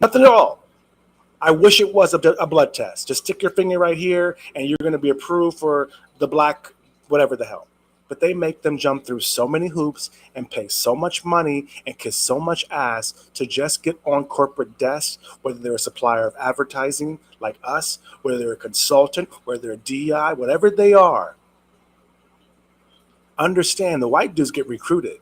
Nothing at all. I wish it was a blood test. Just stick your finger right here and you're going to be approved for the black, whatever the hell. But they make them jump through so many hoops and pay so much money and kiss so much ass to just get on corporate desks, whether they're a supplier of advertising like us, whether they're a consultant, whether they're a DI, whatever they are. Understand, the white dudes get recruited.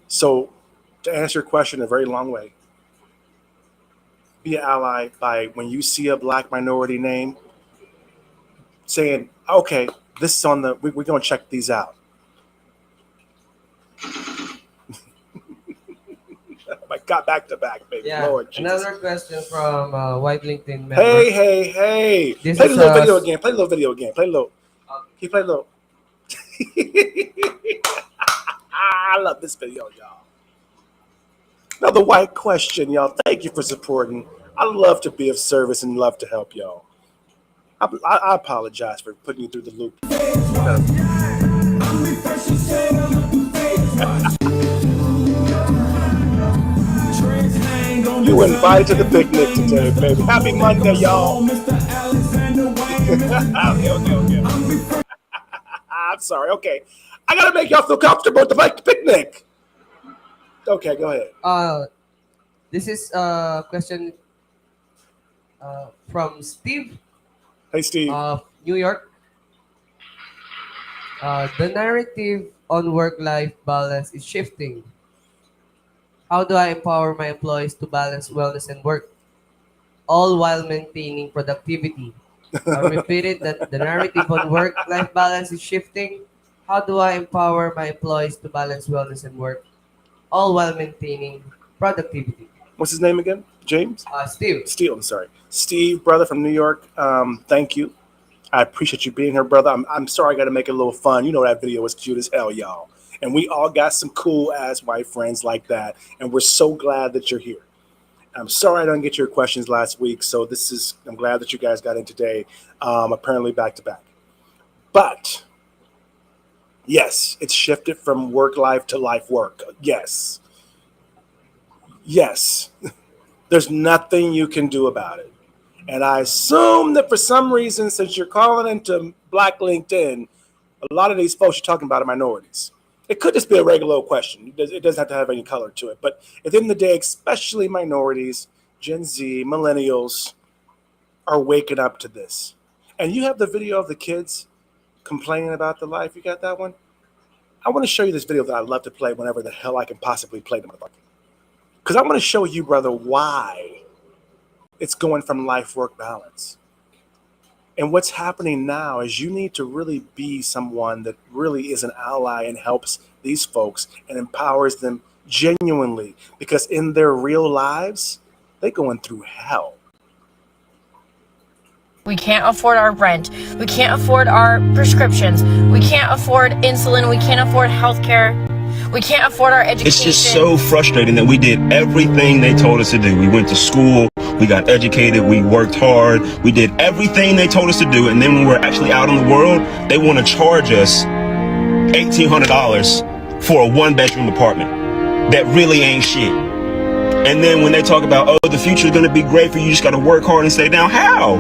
So, to answer your question in a very long way, be an ally by when you see a black minority name, saying, okay, this is on the, we're going to check these out. I got back to back, baby. Yeah. Lord Jesus. Another question from White LinkedIn member. Hey. This Play the is little us. video again. Play the little video again. Play low. Can you play low? I love this video, y'all. Another white question, y'all. Thank you for supporting. I love to be of service and love to help y'all. I apologize for putting you through the loop. You invited to the picnic today, baby. Happy Monday, y'all. Okay. I'm sorry. Okay. I got to make y'all feel comfortable at the picnic. Okay, go ahead. This is a question from Steve Hey, Steve. of New York. The narrative on work-life balance is shifting. How do I empower my employees to balance wellness and work, all while maintaining productivity? I repeated that the narrative on work-life balance is shifting. How do I empower my employees to balance wellness and work, all while maintaining productivity? What's his name again? James? Steve. Steve, I'm sorry. Steve, brother from New York. Thank you. I appreciate you being here, brother. I'm sorry I got to make it a little fun. You know that video was cute as hell, y'all. And we all got some cool-ass white friends like that. And we're so glad that you're here. I'm sorry I didn't get your questions last week. So I'm glad that you guys got in today, apparently back-to-back. But, yes, it's shifted from work-life to life-work. Yes. Yes. There's nothing you can do about it. And I assume that for some reason, since you're calling into Black LinkedIn, a lot of these folks you're talking about are minorities. It could just be a regular old question. It doesn't have to have any color to it. But at the end of the day, especially minorities, Gen Z, millennials, are waking up to this. And you have the video of the kids complaining about the life. You got that one? I want to show you this video that I love to play whenever the hell I can possibly play the motherfucker. Because I want to show you, brother, why it's going from life-work balance. And what's happening now is you need to really be someone that really is an ally and helps these folks and empowers them genuinely. Because in their real lives, they're going through hell. We can't afford our rent. We can't afford our prescriptions. We can't afford insulin. We can't afford healthcare. We can't afford our education. It's just so frustrating that we did everything they told us to do. We went to school, we got educated, we worked hard, we did everything they told us to do, and then when we're actually out in the world, they want to charge us $1,800 for a one-bedroom apartment that really ain't shit. And then when they talk about, oh, the future is going to be great for you, you just got to work hard and stay down. How?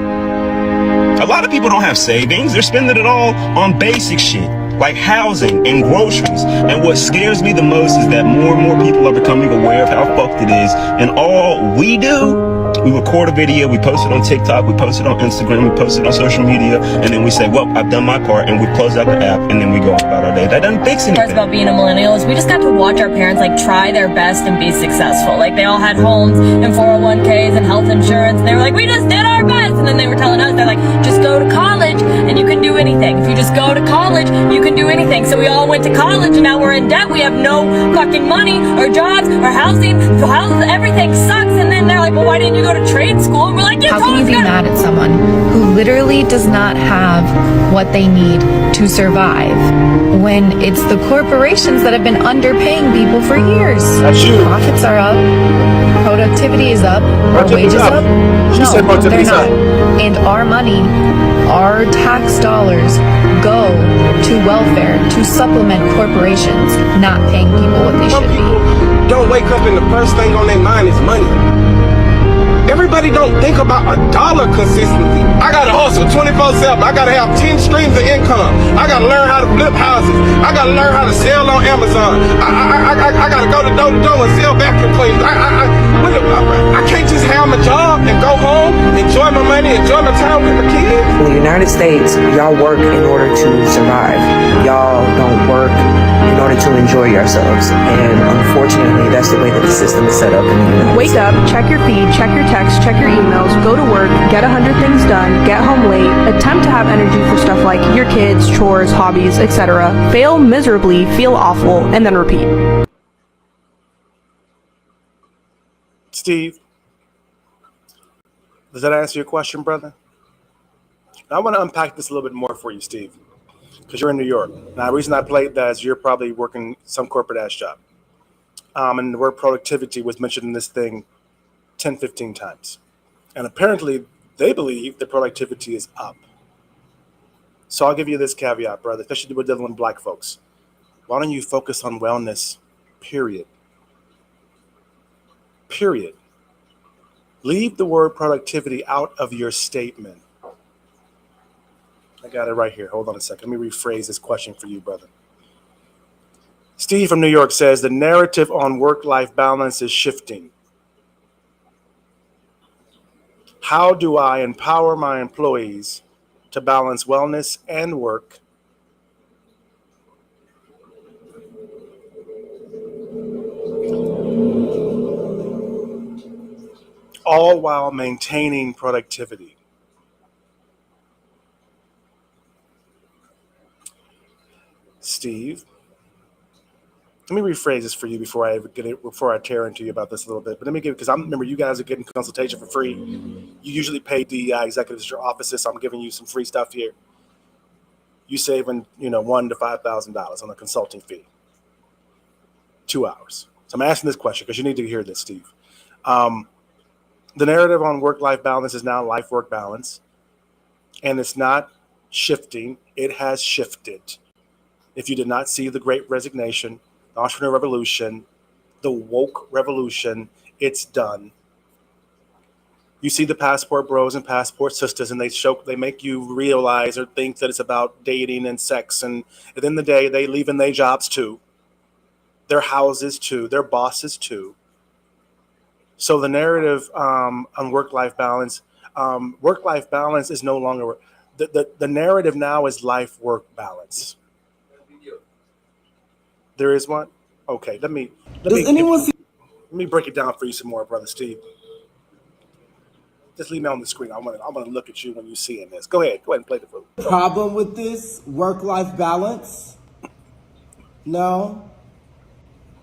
A lot of people don't have savings. They're spending it all on basic shit, like housing and groceries. And what scares me the most is that more and more people are becoming aware of how fucked it is. And all we do, we record a video, we post it on TikTok, we post it on Instagram, we post it on social media, and then we say, well, I've done my part, and we close out the app, and then we go about our day. That doesn't fix anything. Parts about being a millennial is we just got to watch our parents like try their best and be successful. Like they all had homes and 401ks and health insurance, and they were like, we just did our best. And then they were telling us, they're like, just go to college and you can do anything. If you just go to college, you can do anything. So we all went to college and now we're in debt. We have no fucking money or jobs or housing. Everything sucks. And then they're like, well, why didn't you go to trade school? And we're like, How can you be mad at someone who literally does not have what they need to survive, when it's the corporations that have been underpaying people for years. That's you. Profits are up, productivity is up, are Productivity's wages up. up? She No, said they're productivity's not. up. And our money, our tax dollars go to welfare, to supplement corporations not paying people what they Some should be. people don't wake up and the first thing on their mind is money. Everybody don't think about $1 consistently. I gotta hustle 24/7. I gotta have 10 streams of income. I gotta learn how to flip houses. I gotta learn how to sell on Amazon. I gotta go to door to door and sell vacuum cleaners. I can't just have my job and go home, enjoy my money, enjoy my time with my kids. In the United States, y'all work in order to survive. Y'all don't work in order to enjoy yourselves. And unfortunately, that's the way that the system is set up in the United States. Wake up, check your feed, check your text, check your emails, go to work, get 100 things done, get home late, attempt to have energy for stuff like your kids, chores, hobbies, etc., fail miserably, feel awful, and then repeat. Steve, does that answer your question, brother? I want to unpack this a little bit more for you, Steve, because you're in New York. Now, the reason I played that is you're probably working some corporate ass job. And the word productivity was mentioned in this thing 10, 15 times. And apparently they believe the productivity is up. So I'll give you this caveat, brother, especially with dealing with black folks. Why don't you focus on wellness, period? Period. Leave the word productivity out of your statement. I got it right here. Hold on a second. Let me rephrase this question for you, brother. Steve from New York says the narrative on work-life balance is shifting. How do I empower my employees to balance wellness and work all while maintaining productivity? Steve, let me rephrase this for you before I tear into you about this a little bit. But let me give, because I remember you guys are getting consultation for free. You usually pay DEI executives at your offices, so I'm giving you some free stuff here. You saving, $1,000 to $5,000 on a consulting fee. 2 hours. So I'm asking this question because you need to hear this, Steve. The narrative on work-life balance is now life-work balance, and it's not shifting. It has shifted. If you did not see the Great Resignation, the Entrepreneur Revolution, the woke revolution, it's done. You see the passport bros and passport sisters, and they make you realize or think that it's about dating and sex, and at the end of the day, they leave in their jobs too, their houses too, their bosses too. So the narrative on work-life balance is no longer the narrative now is life-work balance. There is one? Okay, let me break it down for you some more, brother Steve. Just leave me on the screen. I want to look at you when you're seeing this. Go ahead and play the food. Problem with this work-life balance? No.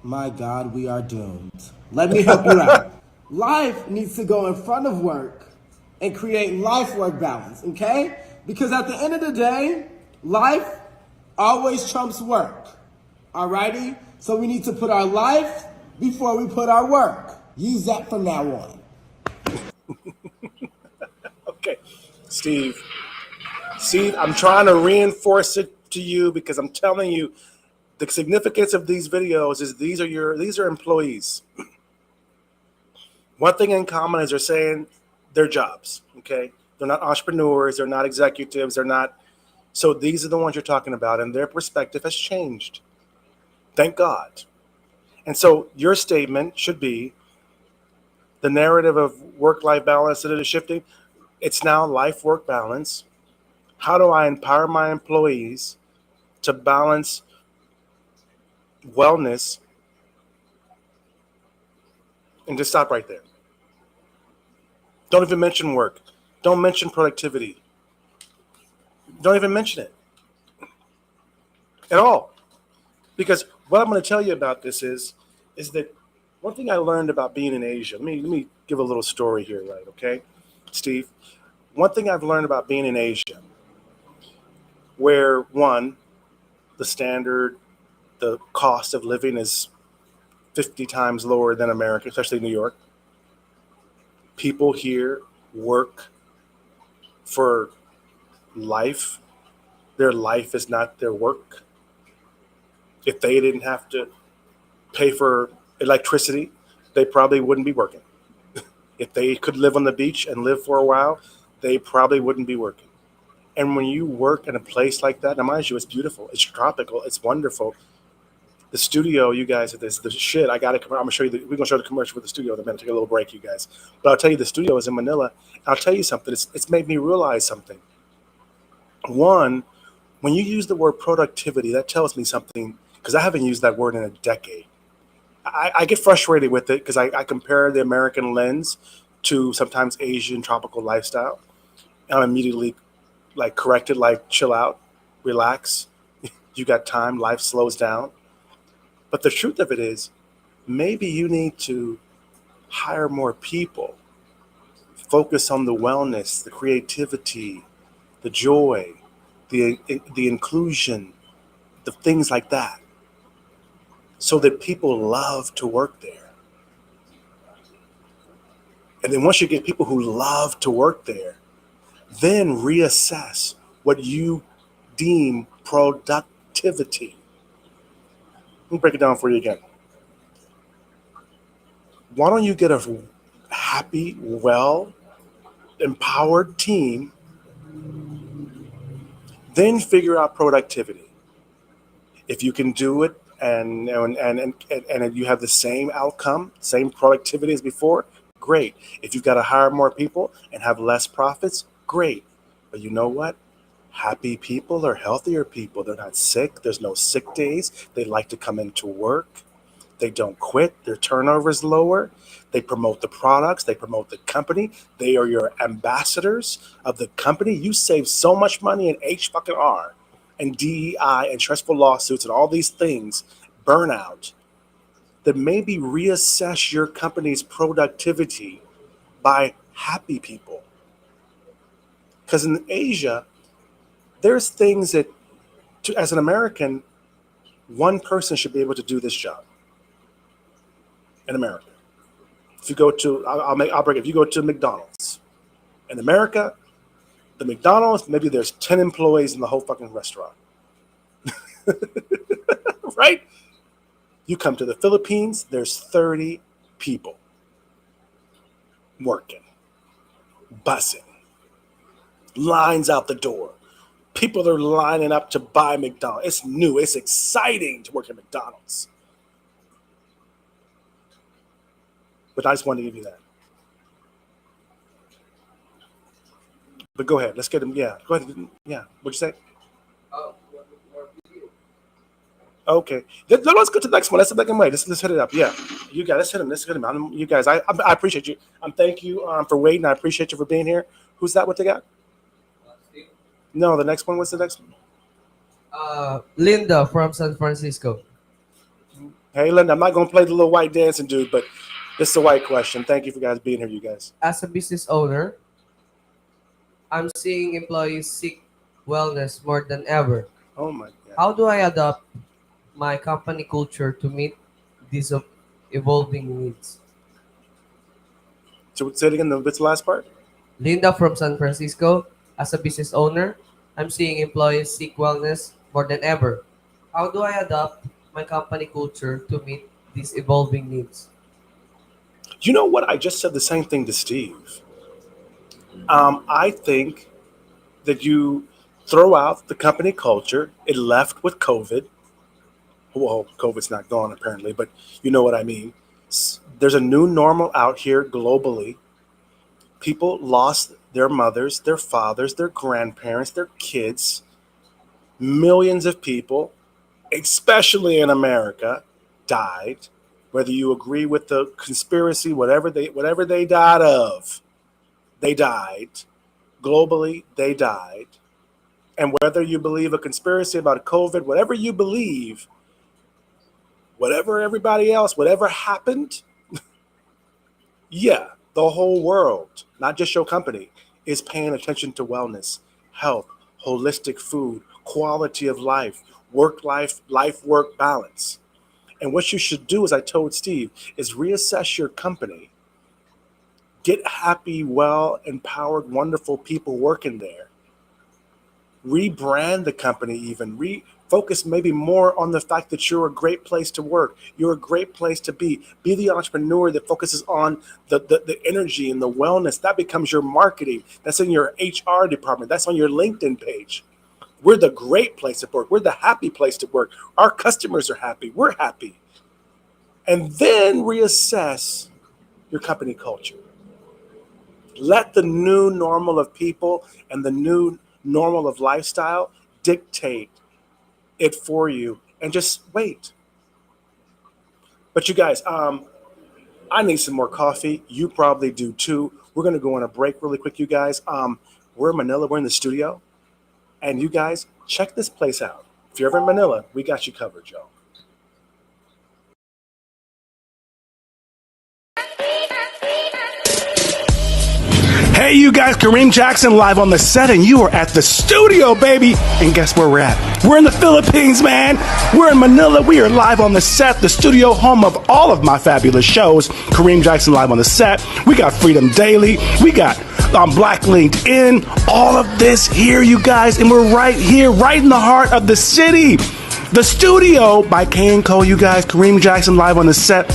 My God, we are doomed. Let me help you out. Life needs to go in front of work and create life-work balance, okay? Because at the end of the day, life always trumps work. Alrighty? So we need to put our life before we put our work. Use that from now on. Okay. Steve, I'm trying to reinforce it to you because I'm telling you the significance of these videos is these are employees. One thing in common is they're saying their jobs, okay? They're not entrepreneurs, they're not executives, so these are the ones you're talking about, and their perspective has changed. Thank God. And so your statement should be the narrative of work-life balance that is shifting. It's now life-work balance. How do I empower my employees to balance wellness? And just stop right there. Don't even mention work. Don't mention productivity. Don't even mention it at all. Because what I'm going to tell you about this is that one thing I learned about being in Asia, let me give a little story here, right? Okay, Steve, One thing I've learned about being in Asia, where one, the standard, the cost of living is 50 times lower than America, especially New York. People here work for life. Their life is not their work. If they didn't have to pay for electricity, they probably wouldn't be working. If they could live on the beach and live for a while, they probably wouldn't be working. And when you work in a place like that, now mind you, it's beautiful, it's tropical, it's wonderful. The studio, you guys, this the shit. I'm gonna show you. We're gonna show the commercial for the studio in a minute. Take a little break, you guys. But I'll tell you, the studio is in Manila. I'll tell you something. It's made me realize something. One, when you use the word productivity, that tells me something because I haven't used that word in a decade. I get frustrated with it because I compare the American lens to sometimes Asian tropical lifestyle. And I'm immediately like corrected, like chill out, relax. You got time. Life slows down. But the truth of it is, maybe you need to hire more people, focus on the wellness, the creativity, the joy, the inclusion, the things like that, so that people love to work there. And then once you get people who love to work there, then reassess what you deem productivity. Let me break it down for you again. Why don't you get a happy, well, empowered team, then figure out productivity. If you can do it and you have the same outcome, same productivity as before, great. If you've got to hire more people and have less profits, great. But you know what? Happy people are healthier people. They're not sick. There's no sick days. They like to come into work. They don't quit. Their turnover is lower. They promote the products. They promote the company. They are your ambassadors of the company. You save so much money in H-fucking-R and DEI and stressful lawsuits and all these things, burnout, that maybe reassess your company's productivity by happy people. Because in Asia, there's things that, as an American, one person should be able to do this job in America. If you go to, I'll break it. If you go to McDonald's in America, the McDonald's, maybe there's 10 employees in the whole fucking restaurant. Right? You come to the Philippines, there's 30 people working, bussing, lines out the door. People are lining up to buy McDonald's. It's new. It's exciting to work at McDonald's. But I just wanted to give you that. But go ahead. Let's get him. Yeah. Go ahead. Yeah. What'd you say? Okay. Let's go to the next one. Let's the second way. Let's hit it up. Yeah. You guys, let's hit him. Let's hit him. You guys, I appreciate you. Thank you for waiting. I appreciate you for being here. Who's that? What they got? No, the next one. What's the next one? Linda from San Francisco. Hey, Linda, I'm not going to play the little white dancing dude, but this is a white question. Thank you for guys being here, you guys. As a business owner, I'm seeing employees seek wellness more than ever. Oh my God. How do I adopt my company culture to meet these evolving needs? So say it again, the last part. Linda from San Francisco. As a business owner, I'm seeing employees seek wellness more than ever. How do I adopt my company culture to meet these evolving needs? You know what? I just said the same thing to Steve. I think that you throw out the company culture. It left with COVID. Well, COVID's not gone apparently, but you know what I mean. There's a new normal out here globally. People lost their mothers, their fathers, their grandparents, their kids. Millions of people, especially in America, died. Whether you agree with the conspiracy, whatever they died of, they died. Globally, they died. And whether you believe a conspiracy about COVID, whatever you believe, whatever everybody else, whatever happened, yeah, the whole world, not just your company, is paying attention to wellness, health, holistic food, quality of life, work balance. And what you should do, as I told Steve, is reassess your company. Get happy, well, empowered, wonderful people working there. Rebrand the company, even refocus maybe more on the fact that you're a great place to work. You're a great place to be. Be the entrepreneur that focuses on the energy and the wellness. That becomes your marketing. That's in your HR department. That's on your LinkedIn page. We're the great place to work. We're the happy place to work. Our customers are happy. We're happy. And then reassess your company culture. Let the new normal of people and the new normal of lifestyle dictate it for you, and just wait. But you guys, I need some more coffee. You probably do too. We're going to go on a break really quick, you guys. We're in Manila. We're in the studio. And you guys, check this place out. If you're ever in Manila, we got you covered, y'all. Hey, you guys, Kareem Jackson live on the set, and you are at the studio, baby. And guess where we're at? We're in the Philippines, man. We're in Manila. We are live on the set, the studio, home of all of my fabulous shows. Kareem Jackson live on the set. We got Freedom Daily. We got Black LinkedIn. All of this here, you guys, and we're right here, right in the heart of the city. The studio by K&Co, you guys. Kareem Jackson live on the set.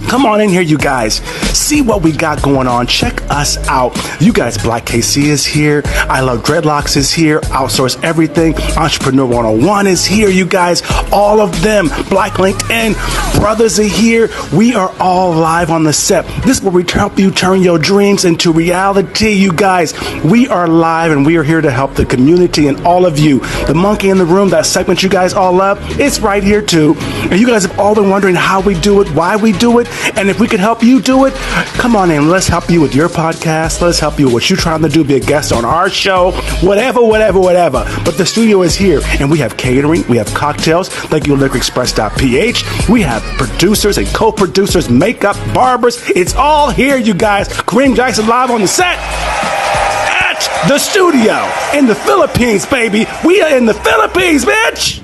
Come on in here, you guys. See what we got going on. Check us out. You guys, Black KC is here. I Love Dreadlocks is here. Outsource Everything. Entrepreneur 101 is here, you guys. All of them. Black LinkedIn. Brothers are here. We are all live on the set. This is where we help you turn your dreams into reality, you guys. We are live, and we are here to help the community and all of you. The Monkey in the Room, that segment you guys all love, it's right here too. And you guys have all been wondering how we do it, why we do it. And if we could help you do it, come on in. Let's help you with your podcast. Let's help you with what you're trying to do. Be a guest on our show. Whatever. But the studio is here. And we have catering. We have cocktails. Thank you, liquorexpress.ph. We have producers and co-producers, makeup, barbers. It's all here, you guys. Kareem Jackson live on the set at the studio in the Philippines, baby. We are in the Philippines, bitch.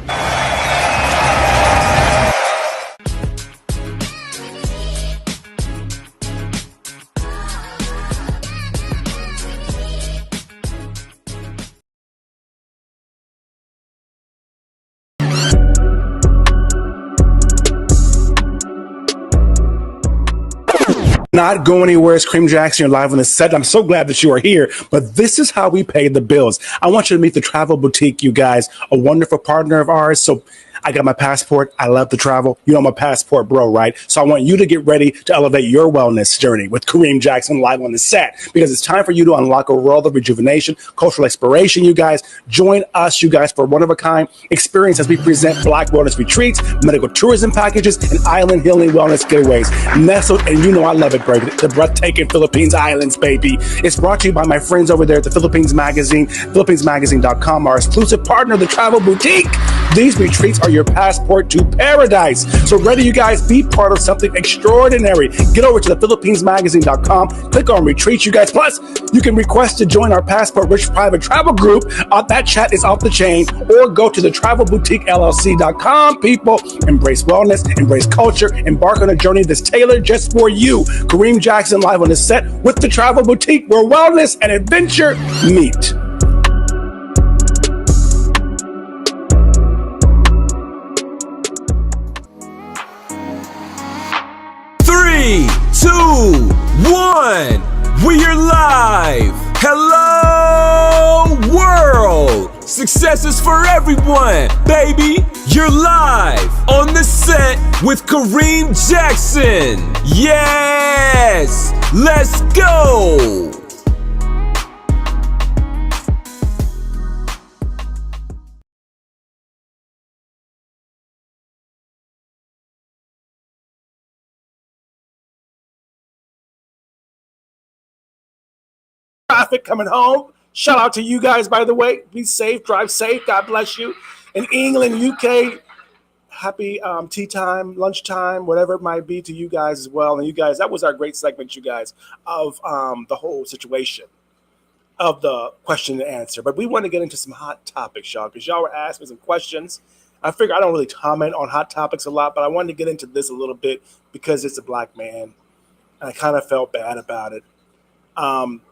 Not go anywhere. It's Kareem Jackson. You're live on the set. I'm so glad that you are here. But this is how we pay the bills. I want you to meet the Travel Boutique, you guys, a wonderful partner of ours. So I got my passport. I love to travel. You know, I'm a passport bro, right? So I want you to get ready to elevate your wellness journey with Kareem Jackson live on the set, because it's time for you to unlock a world of rejuvenation, cultural exploration, you guys. Join us, you guys, for one-of-a-kind experience as we present Black wellness retreats, medical tourism packages, and island healing wellness getaways. Nestled, and you know I love it, baby, the breathtaking Philippines Islands, baby. It's brought to you by my friends over there at the Philippines Magazine, philippinesmagazine.com, our exclusive partner, the Travel Boutique. These retreats are your passport to paradise. So ready, you guys, be part of something extraordinary. Get over to the philippinesmagazine.com, click on retreats, you guys. Plus, you can request to join our Passport Rich private travel group. That chat is off the chain. Or go to the travelboutiquellc.com, people. Embrace wellness, embrace culture, embark on a journey that's tailored just for you. Kareem Jackson live on the set with the Travel Boutique, where wellness and adventure meet. 3, 2, 1. We are live. Hello, world. Success is for everyone, baby. You're live on the set with Kareem Jackson. Yes, let's go. Traffic coming home. Shout out to you guys, by the way. Be safe, drive safe. God bless you. In England, UK, happy tea time, lunchtime, whatever it might be to you guys as well. And you guys, that was our great segment, you guys, of the whole situation. of the question and answer. But we want to get into some hot topics, y'all, because y'all were asking some questions. I figure I don't really comment on hot topics a lot, but I wanted to get into this a little bit because it's a black man, and I kind of felt bad about it. Um,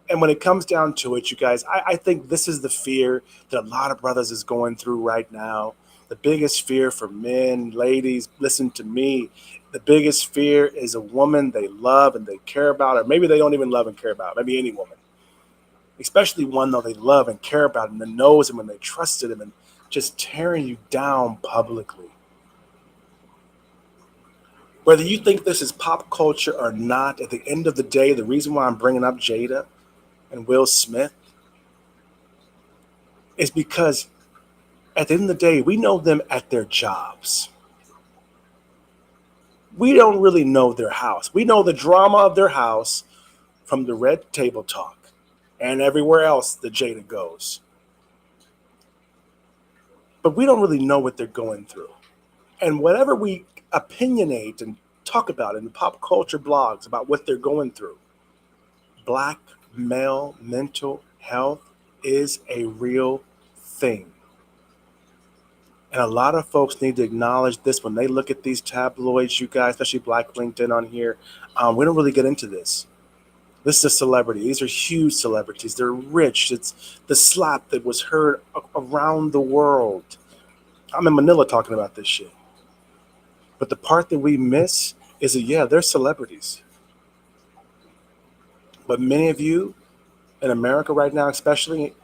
and when it comes down to it, you guys, I think this is the fear that a lot of brothers is going through right now. The biggest fear for men, ladies, listen to me. The biggest fear is a woman they love and they care about, or maybe they don't even love and care about, maybe any woman, especially one though they love and care about and that knows him and they trusted him and just tearing you down publicly. Whether you think this is pop culture or not, at the end of the day, the reason why I'm bringing up Jada and Will Smith is because at the end of the day, we know them at their jobs. We don't really know their house. We know the drama of their house from the red table talk and everywhere else that Jada goes. But we don't really know what they're going through. And whatever we opinionate and talk about in the pop culture blogs about what they're going through, black male mental health is a real thing. And a lot of folks need to acknowledge this when they look at these tabloids, you guys, especially Black LinkedIn on here. We don't really get into this. This is a celebrity. These are huge celebrities. They're rich. It's the slap that was heard around the world. I'm in Manila talking about this shit. But the part that we miss is that, yeah, they're celebrities. But many of you in America right now, especially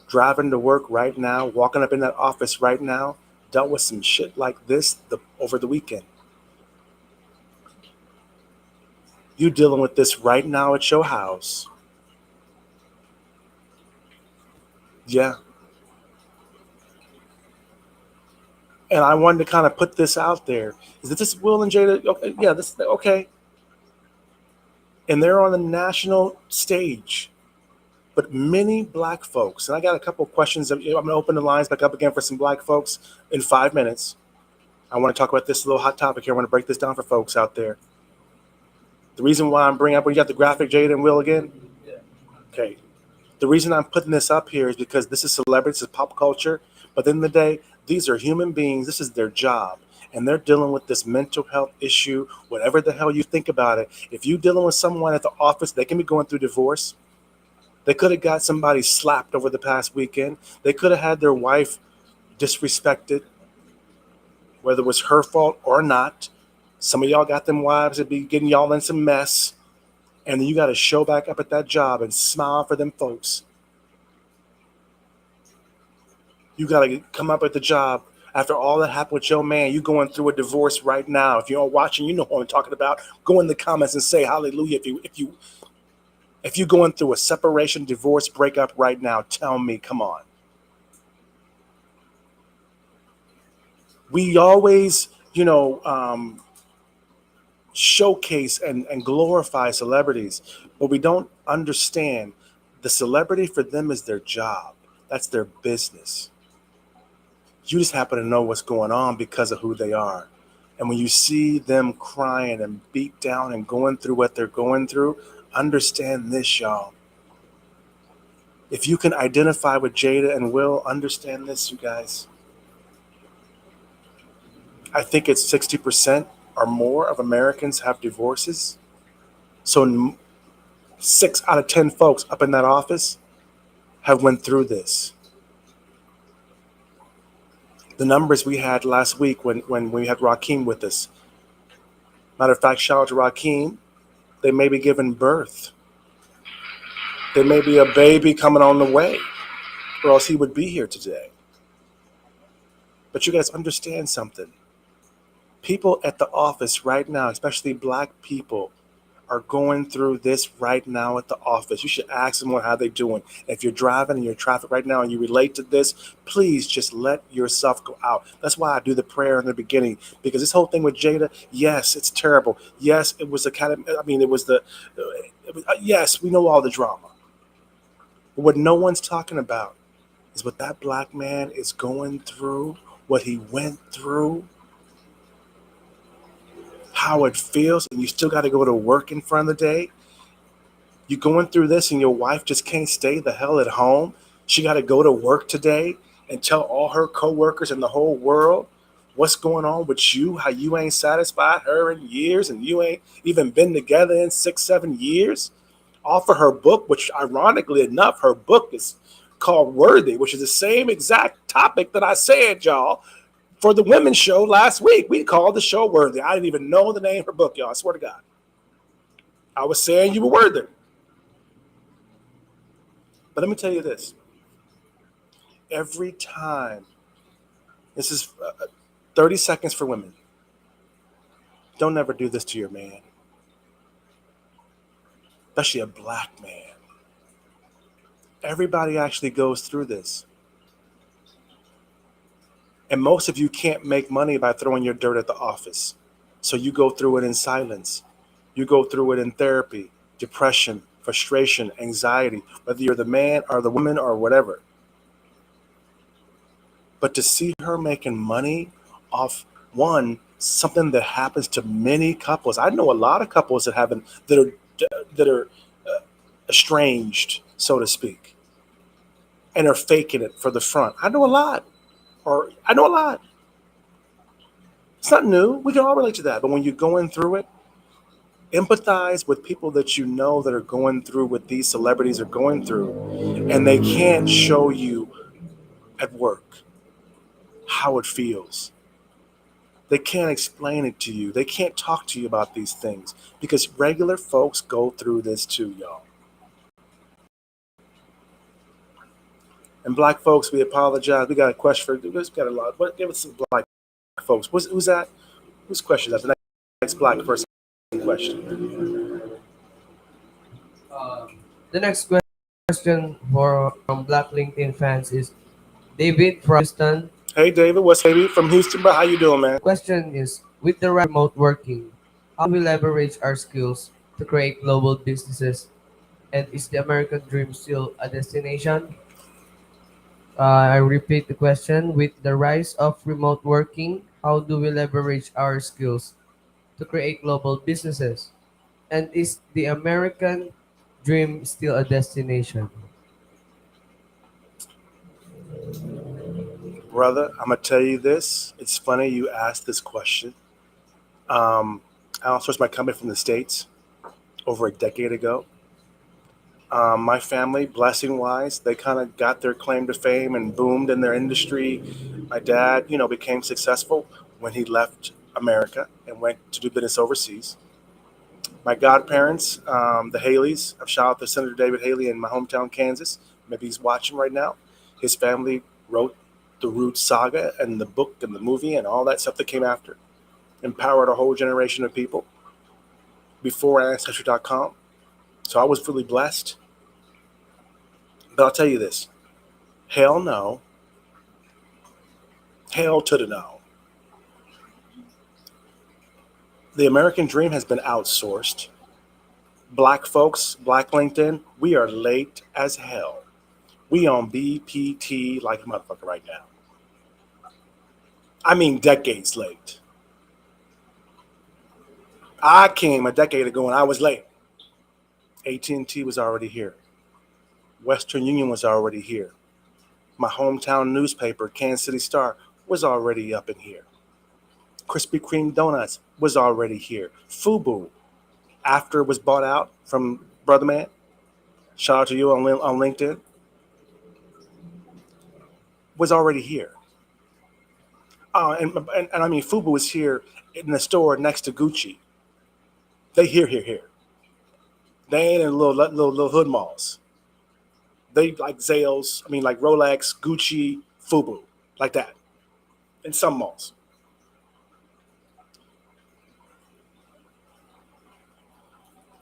driving to work right now, walking up in that office right now, dealt with some shit like this over the weekend. You dealing with this right now at your house. Yeah. And I wanted to kind of put this out there. Is this Will and Jada? Okay, yeah, this okay. And they're on the national stage. But many black folks, and I got a couple of questions. I'm going to open the lines back up again for some black folks in 5 minutes. I want to talk about this little hot topic here. I want to break this down for folks out there. The reason why I'm bringing up, when you got the graphic, Jada and Will again? Yeah. Okay. The reason I'm putting this up here is because this is celebrity, this is pop culture. But at the end of the day, these are human beings. This is their job. And they're dealing with this mental health issue, whatever the hell you think about it. If you're dealing with someone at the office, they can be going through divorce. They could have got somebody slapped over the past weekend. They could have had their wife disrespected, whether it was her fault or not. Some of y'all got them wives that be getting y'all in some mess. And then you got to show back up at that job and smile for them folks. You got to come up at the job after all that happened with your man. You going through a divorce right now. If you're watching, you know what I'm talking about. Go in the comments and say hallelujah. If you're going through a separation, divorce, breakup right now, tell me, come on. We always, showcase and glorify celebrities, but we don't understand the celebrity for them is their job. That's their business. You just happen to know what's going on because of who they are. And when you see them crying and beat down and going through what they're going through, understand this, y'all. If you can identify with Jada and Will, understand this, you guys. I think it's 60% or more of Americans have divorces. So 6 out of 10 folks up in that office have went through this. The numbers we had last week when we had Rakeem with us. Matter of fact, shout out to Rakeem. They may be giving birth. There may be a baby coming on the way, or else he would be here today. But you guys understand something. People at the office right now, especially black people, are going through this right now at the office. You should ask them how they're doing. If you're driving and you're in traffic right now and you relate to this, please just let yourself go out. That's why I do the prayer in the beginning, because this whole thing with Jada, yes, it's terrible. Yes, it was yes, we know all the drama. But what no one's talking about is what that black man is going through, what he went through, how it feels, and you still got to go to work in front of the day. You going through this and your wife just can't stay the hell at home. She got to go to work today and tell all her coworkers in the whole world what's going on with you, how you ain't satisfied her in years and you ain't even been together in 6, 7 years. Offer her book, which ironically enough, her book is called Worthy, which is the same exact topic that I said, y'all, for the women's show last week. We called the show Worthy. I didn't even know the name of her book, y'all. I swear to God. I was saying you were worthy. But let me tell you this. Every time, this is 30 seconds for women. Don't ever do this to your man, especially a black man. Everybody actually goes through this. And most of you can't make money by throwing your dirt at the office. So you go through it in silence. You go through it in therapy, depression, frustration, anxiety, whether you're the man or the woman or whatever. But to see her making money off something that happens to many couples. I know a lot of couples that are estranged, so to speak, and are faking it for the front. I know a lot. It's not new. We can all relate to that. But when you're going through it, empathize with people that you know that are going through what these celebrities are going through, and they can't show you at work how it feels. They can't explain it to you. They can't talk to you about these things because regular folks go through this too, y'all. And black folks, we apologize. We got a question for. We've got a lot. Give us some black folks. Who's that? Whose question is that? The next black person question. The next question from Black LinkedIn fans is David from Houston. Hey, David. What's David from Houston, bro? How you doing, man? Question is, with the remote working, how do we leverage our skills to create global businesses? And is the American dream still a destination? I repeat the question. With the rise of remote working, how do we leverage our skills to create global businesses? And is the American dream still a destination? Brother, I'm going to tell you this. It's funny you asked this question. I outsourced my company from the States over a decade ago. My family, blessing-wise, they kind of got their claim to fame and boomed in their industry. My dad, became successful when he left America and went to do business overseas. My godparents, the Haleys, I've shout out to Senator David Haley in my hometown, Kansas. Maybe he's watching right now. His family wrote the Root Saga and the book and the movie and all that stuff that came after. Empowered a whole generation of people before Ancestry.com. So I was really blessed. But I'll tell you this. Hell no. Hell to the no. The American dream has been outsourced. Black folks, Black LinkedIn, we are late as hell. We on BPT like a motherfucker right now. I mean decades late. I came a decade ago and I was late. AT&T was already here. Western Union was already here. My hometown newspaper, Kansas City Star, was already up in here. Krispy Kreme Donuts was already here. Fubu, after it was bought out from Brother Man, shout out to you on LinkedIn, was already here. And I mean, Fubu was here in the store next to Gucci. They here. They ain't in little hood malls. They like Zales, like Rolex, Gucci, Fubu, like that, in some malls.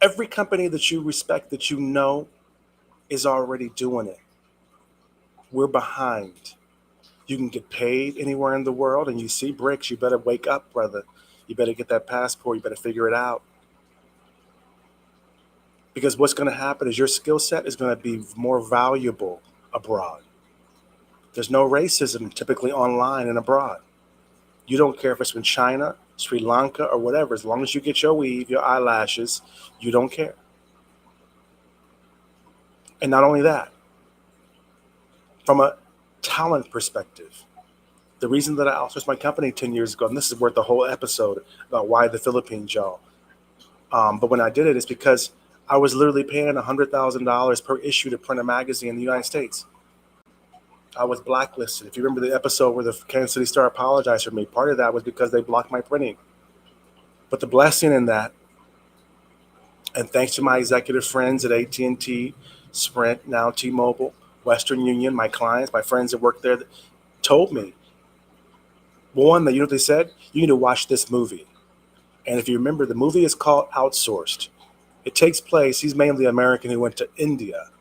Every company that you respect, that you know, is already doing it. We're behind. You can get paid anywhere in the world, and you see bricks. You better wake up, brother. You better get that passport. You better figure it out. Because what's going to happen is your skill set is going to be more valuable abroad. There's no racism typically online and abroad. You don't care if it's in China, Sri Lanka, or whatever. As long as you get your weave, your eyelashes, you don't care. And not only that, from a talent perspective, the reason that I outsourced my company 10 years ago, and this is worth a whole episode about why the Philippines, y'all. But when I did it, it's because I was literally paying $100,000 per issue to print a magazine in the United States. I was blacklisted. If you remember the episode where the Kansas City Star apologized for me, part of that was because they blocked my printing. But the blessing in that, and thanks to my executive friends at AT&T, Sprint, now T-Mobile, Western Union, my clients, my friends that work there, that told me, one, that you know what they said? You need to watch this movie. And if you remember, the movie is called Outsourced. It takes place, he's mainly American who went to India.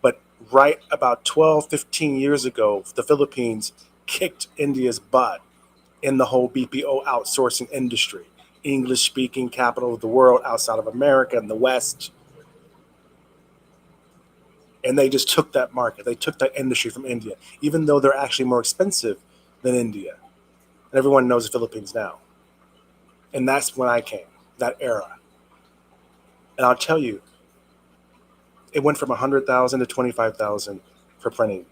But right about 12, 15 years ago, the Philippines kicked India's butt in the whole BPO outsourcing industry. English-speaking capital of the world outside of America and the West. And they just took that market. They took that industry from India, even though they're actually more expensive than India. And everyone knows the Philippines now. And that's when I came, that era. And I'll tell you, it went from 100,000 to 25,000 for printing.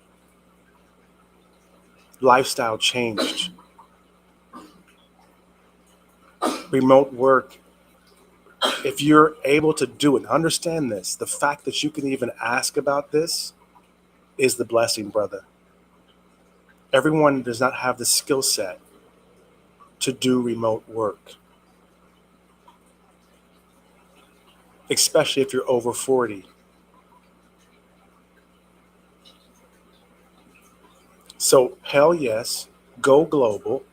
Lifestyle changed. Remote work. If you're able to do it, understand this, the fact that you can even ask about this is the blessing, brother. Everyone does not have the skill set to do remote work, especially if you're over 40. So hell yes, go global.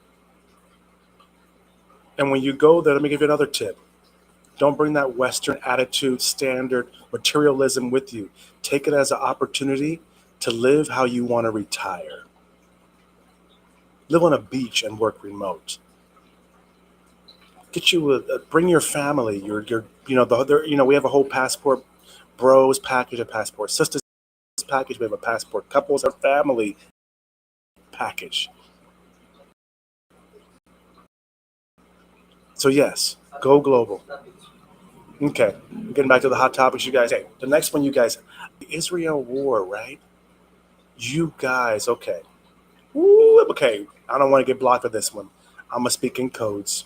And when you go there, let me give you another tip. Don't bring that Western attitude, standard materialism with you. Take it as an opportunity to live how you want to retire. Live on a beach and work remote. Get you bring your family. We have a whole passport bros package, a passport sisters package. We have a passport couples, our family package. So yes, go global. Okay, getting back to the hot topics, you guys. Hey, the next one, you guys, the Israel war, right? You guys, okay. Ooh, okay, I don't want to get blocked for this one. I'm going to speak in codes.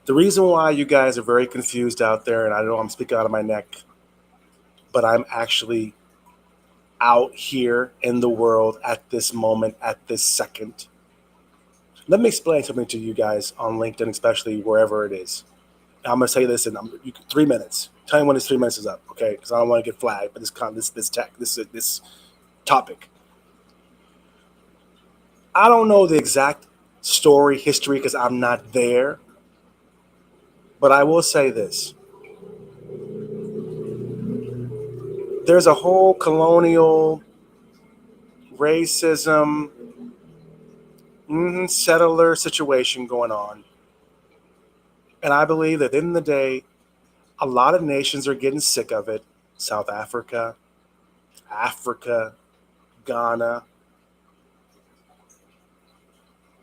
The reason why you guys are very confused out there, and I know I'm speaking out of my neck, but I'm actually out here in the world at this moment, at this second. Let me explain something to you guys on LinkedIn, especially wherever it is. I'm going to say this in 3 minutes. Tell me when this 3 minutes is up, okay? Because I don't want to get flagged for this topic. I don't know the exact story, history, because I'm not there. But I will say this. There's a whole colonial racism, settler situation going on. And I believe that at the end of the day, a lot of nations are getting sick of it. South Africa, Ghana,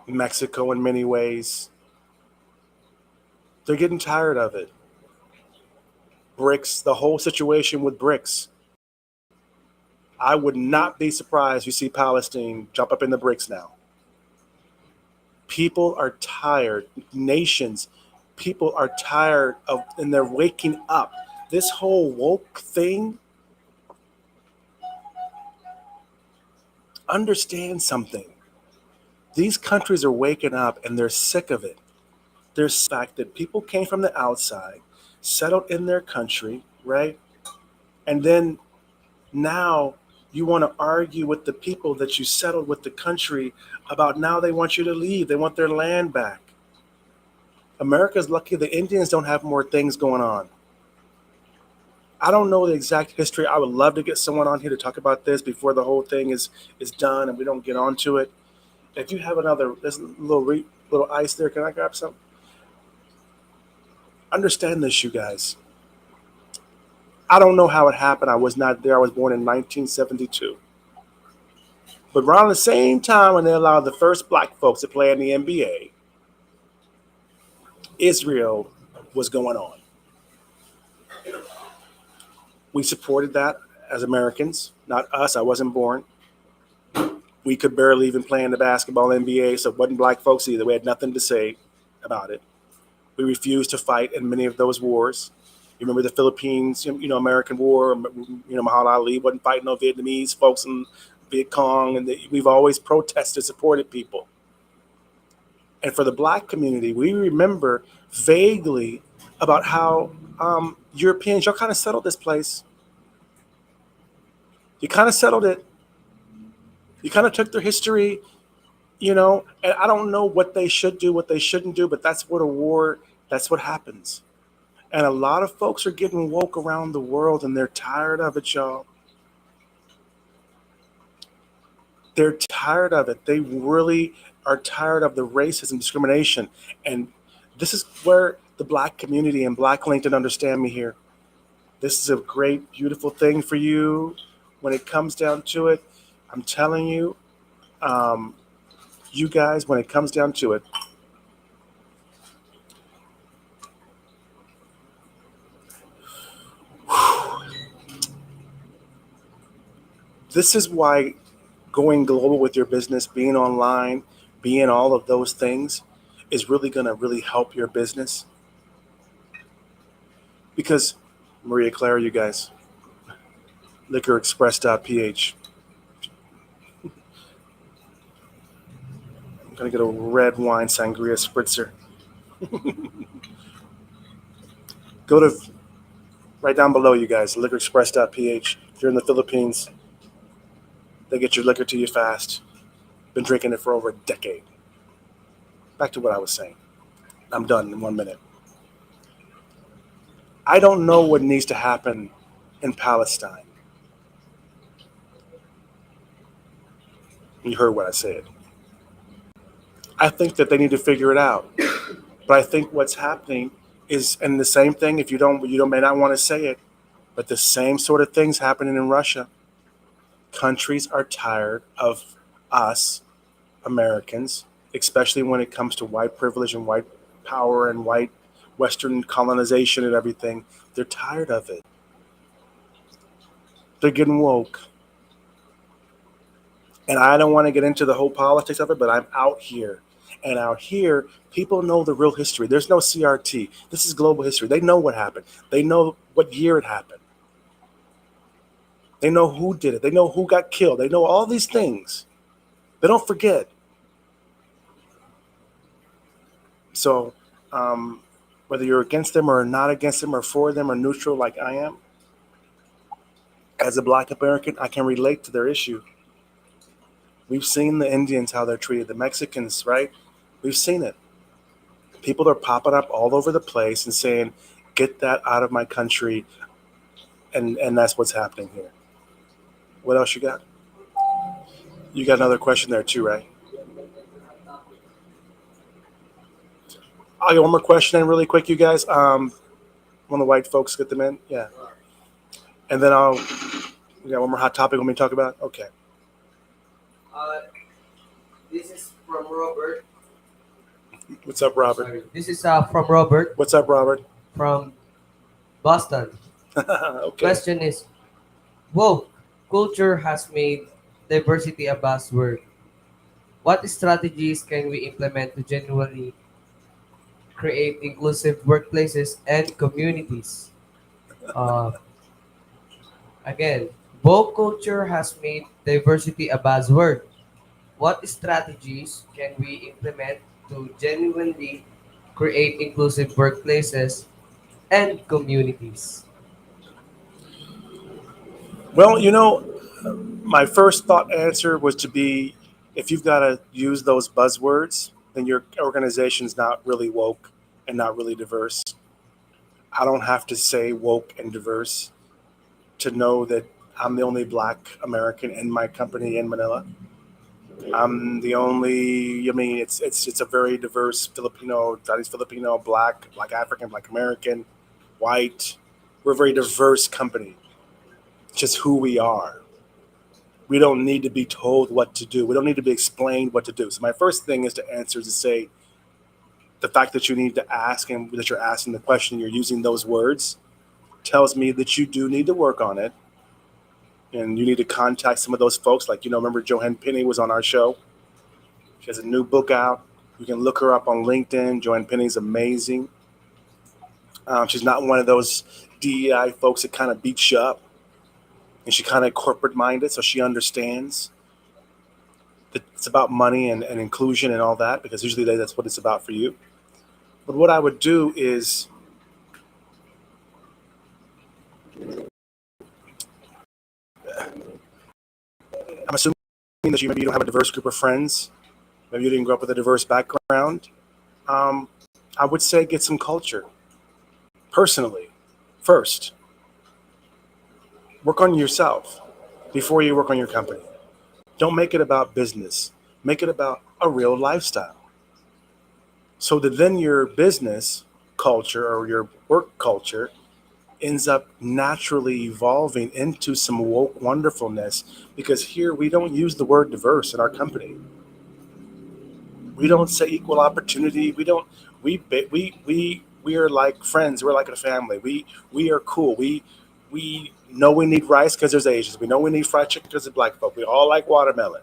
Mexico in many ways. They're getting tired of it. BRICS, the whole situation with BRICS. I would not be surprised if you see Palestine jump up in the BRICS now. People are tired. Nations, people are tired of, and they're waking up. This whole woke thing, understand something. These countries are waking up and they're sick of it. There's the fact that people came from the outside, settled in their country, right? And then now you want to argue with the people that you settled with the country about now they want you to leave. They want their land back. America's lucky the Indians don't have more things going on. I don't know the exact history. I would love to get someone on here to talk about this before the whole thing is done and we don't get onto it. If you have there's a little ice there. Can I grab some? Understand this, you guys. I don't know how it happened. I was not there. I was born in 1972. But around the same time when they allowed the first black folks to play in the NBA, Israel was going on. We supported that as Americans, not us. I wasn't born. We could barely even play in the basketball NBA, so it wasn't black folks either. We had nothing to say about it. We refused to fight in many of those wars. You remember the Philippines, American War. Muhammad Ali wasn't fighting no Vietnamese folks in Viet Cong, and we've always protested, supported people. And for the black community, we remember vaguely about how Europeans, y'all kind of settled this place. You kind of settled it. You kind of took their history, and I don't know what they should do, what they shouldn't do, but that's what a war, that's what happens. And a lot of folks are getting woke around the world, and they're tired of it, y'all. They're tired of it. They really are tired of the racism, discrimination. And this is where the black community and Black LinkedIn understand me here. This is a great, beautiful thing for you. When it comes down to it, I'm telling you, you guys, when it comes down to it, this is why going global with your business, being online, being all of those things is really going to really help your business. Because, Maria Clara, you guys, liquorexpress.ph. I'm going to get a red wine sangria spritzer. Go to right down below, you guys, liquorexpress.ph. If you're in the Philippines, they get your liquor to you fast. Been drinking it for over a decade. Back to what I was saying. I'm done in 1 minute. I don't know what needs to happen in Palestine. You heard what I said. I think that they need to figure it out. But I think what's happening is, and the same thing, if you may not want to say it, but the same sort of things happening in Russia. Countries are tired of us, Americans, especially when it comes to white privilege and white power and white Western colonization and everything. They're tired of it. They're getting woke. And I don't want to get into the whole politics of it, but I'm out here. And out here, people know the real history. There's no CRT. This is global history. They know what happened. They know what year it happened. They know who did it. They know who got killed. They know all these things. They don't forget. So whether you're against them or not against them or for them or neutral like I am, as a Black American, I can relate to their issue. We've seen the Indians, how they're treated, the Mexicans, right? We've seen it. People are popping up all over the place and saying, get that out of my country. And that's what's happening here. What else you got? You got another question there too, right? I'll get one more question in really quick, you guys. One of the white folks get them in? Yeah. And then we got one more hot topic we want me to talk about? Okay. This is from Robert. What's up, Robert? Sorry. This is from Robert. What's up, Robert? From Boston. Okay. Question is, woke culture has made diversity a buzzword. What strategies can we implement to genuinely create inclusive workplaces and communities? Again, woke culture has made diversity a buzzword. What strategies can we implement to genuinely create inclusive workplaces and communities? Well, my first thought answer was to be, if you've got to use those buzzwords, then your organization's not really woke and not really diverse. I don't have to say woke and diverse to know that I'm the only Black American in my company in Manila. I'm the only, it's a very diverse Filipino, Chinese Filipino, Black African, Black American, white. We're a very diverse company. Just who we are. We don't need to be told what to do. We don't need to be explained what to do. So my first thing is to answer is to say the fact that you need to ask and that you're asking the question, you're using those words, tells me that you do need to work on it, and you need to contact some of those folks. Like, remember Joanne Penny was on our show. She has a new book out. You can look her up on LinkedIn. Joanne Penny's amazing. She's not one of those DEI folks that kind of beats you up, and she kind of corporate minded, so she understands that it's about money and inclusion and all that, because usually that's what it's about for you. But what I would do is, I'm assuming that maybe you don't have a diverse group of friends. Maybe you didn't grow up with a diverse background. I would say get some culture. Personally, first, work on yourself before you work on your company. Don't make it about business. Make it about a real lifestyle. So that then your business culture or your work culture ends up naturally evolving into some woke wonderfulness, because here we don't use the word diverse in our company. We don't say equal opportunity. We are like friends. We're like a family. We are cool. We know we need rice because there's Asians. We know we need fried chicken because there's black folk. We all like watermelon.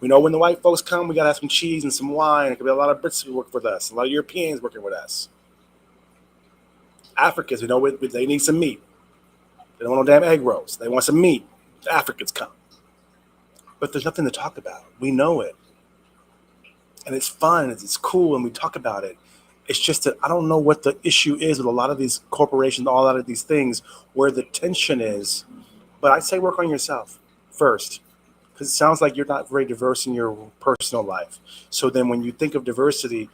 We know when the white folks come, we gotta have some cheese and some wine. It could be a lot of Brits who work with us, a lot of Europeans working with us. Africans, we know they need some meat. They don't want no damn egg rolls. They want some meat. The Africans come. But there's nothing to talk about. We know it. And it's fun, it's cool, and we talk about it. It's just that I don't know what the issue is with a lot of these corporations, all out of these things, where the tension is. But I'd say work on yourself first, because it sounds like you're not very diverse in your personal life. So then when you think of diversity,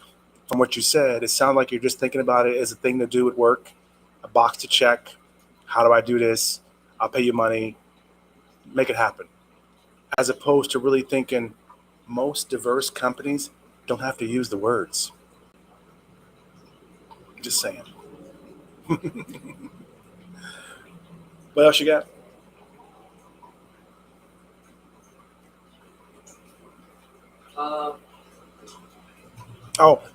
from what you said, it sounds like you're just thinking about it as a thing to do at work, a box to check. How do I do this? I'll pay you money. Make it happen. As opposed to really thinking most diverse companies don't have to use the words. Just saying. What else you got?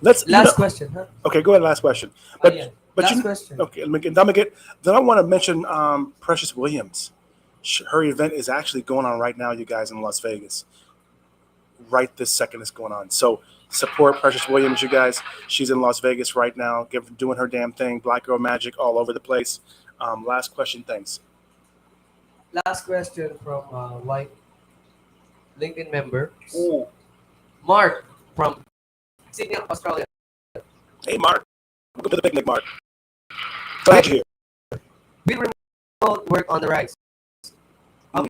Let's Last question, huh? Okay, go ahead. Last question. But yeah. but Last question. Okay. Then I want to mention Precious Williams. Her event is actually going on right now, you guys, in Las Vegas. Right this second is going on. So support Precious Williams, you guys. She's in Las Vegas right now, doing her damn thing. Black Girl Magic all over the place. Last question. Thanks. Last question from white LinkedIn member. Ooh. Mark from Sydney, Australia. Hey, Mark. Welcome to the picnic, Mark. Glad you're here. Will remote work on the rise? How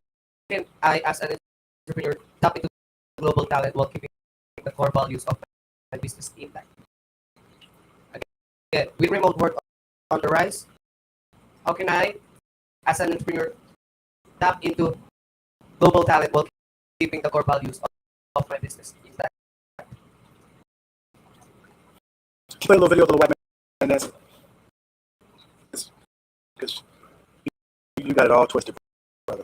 can I, as an entrepreneur, tap into global talent while keeping the core values of my business intact? Again, will remote work on the rise? How can I, as an entrepreneur, tap into global talent while keeping the core values of my business intact? Play a little video of the white man dancing. Because you got it all twisted, brother.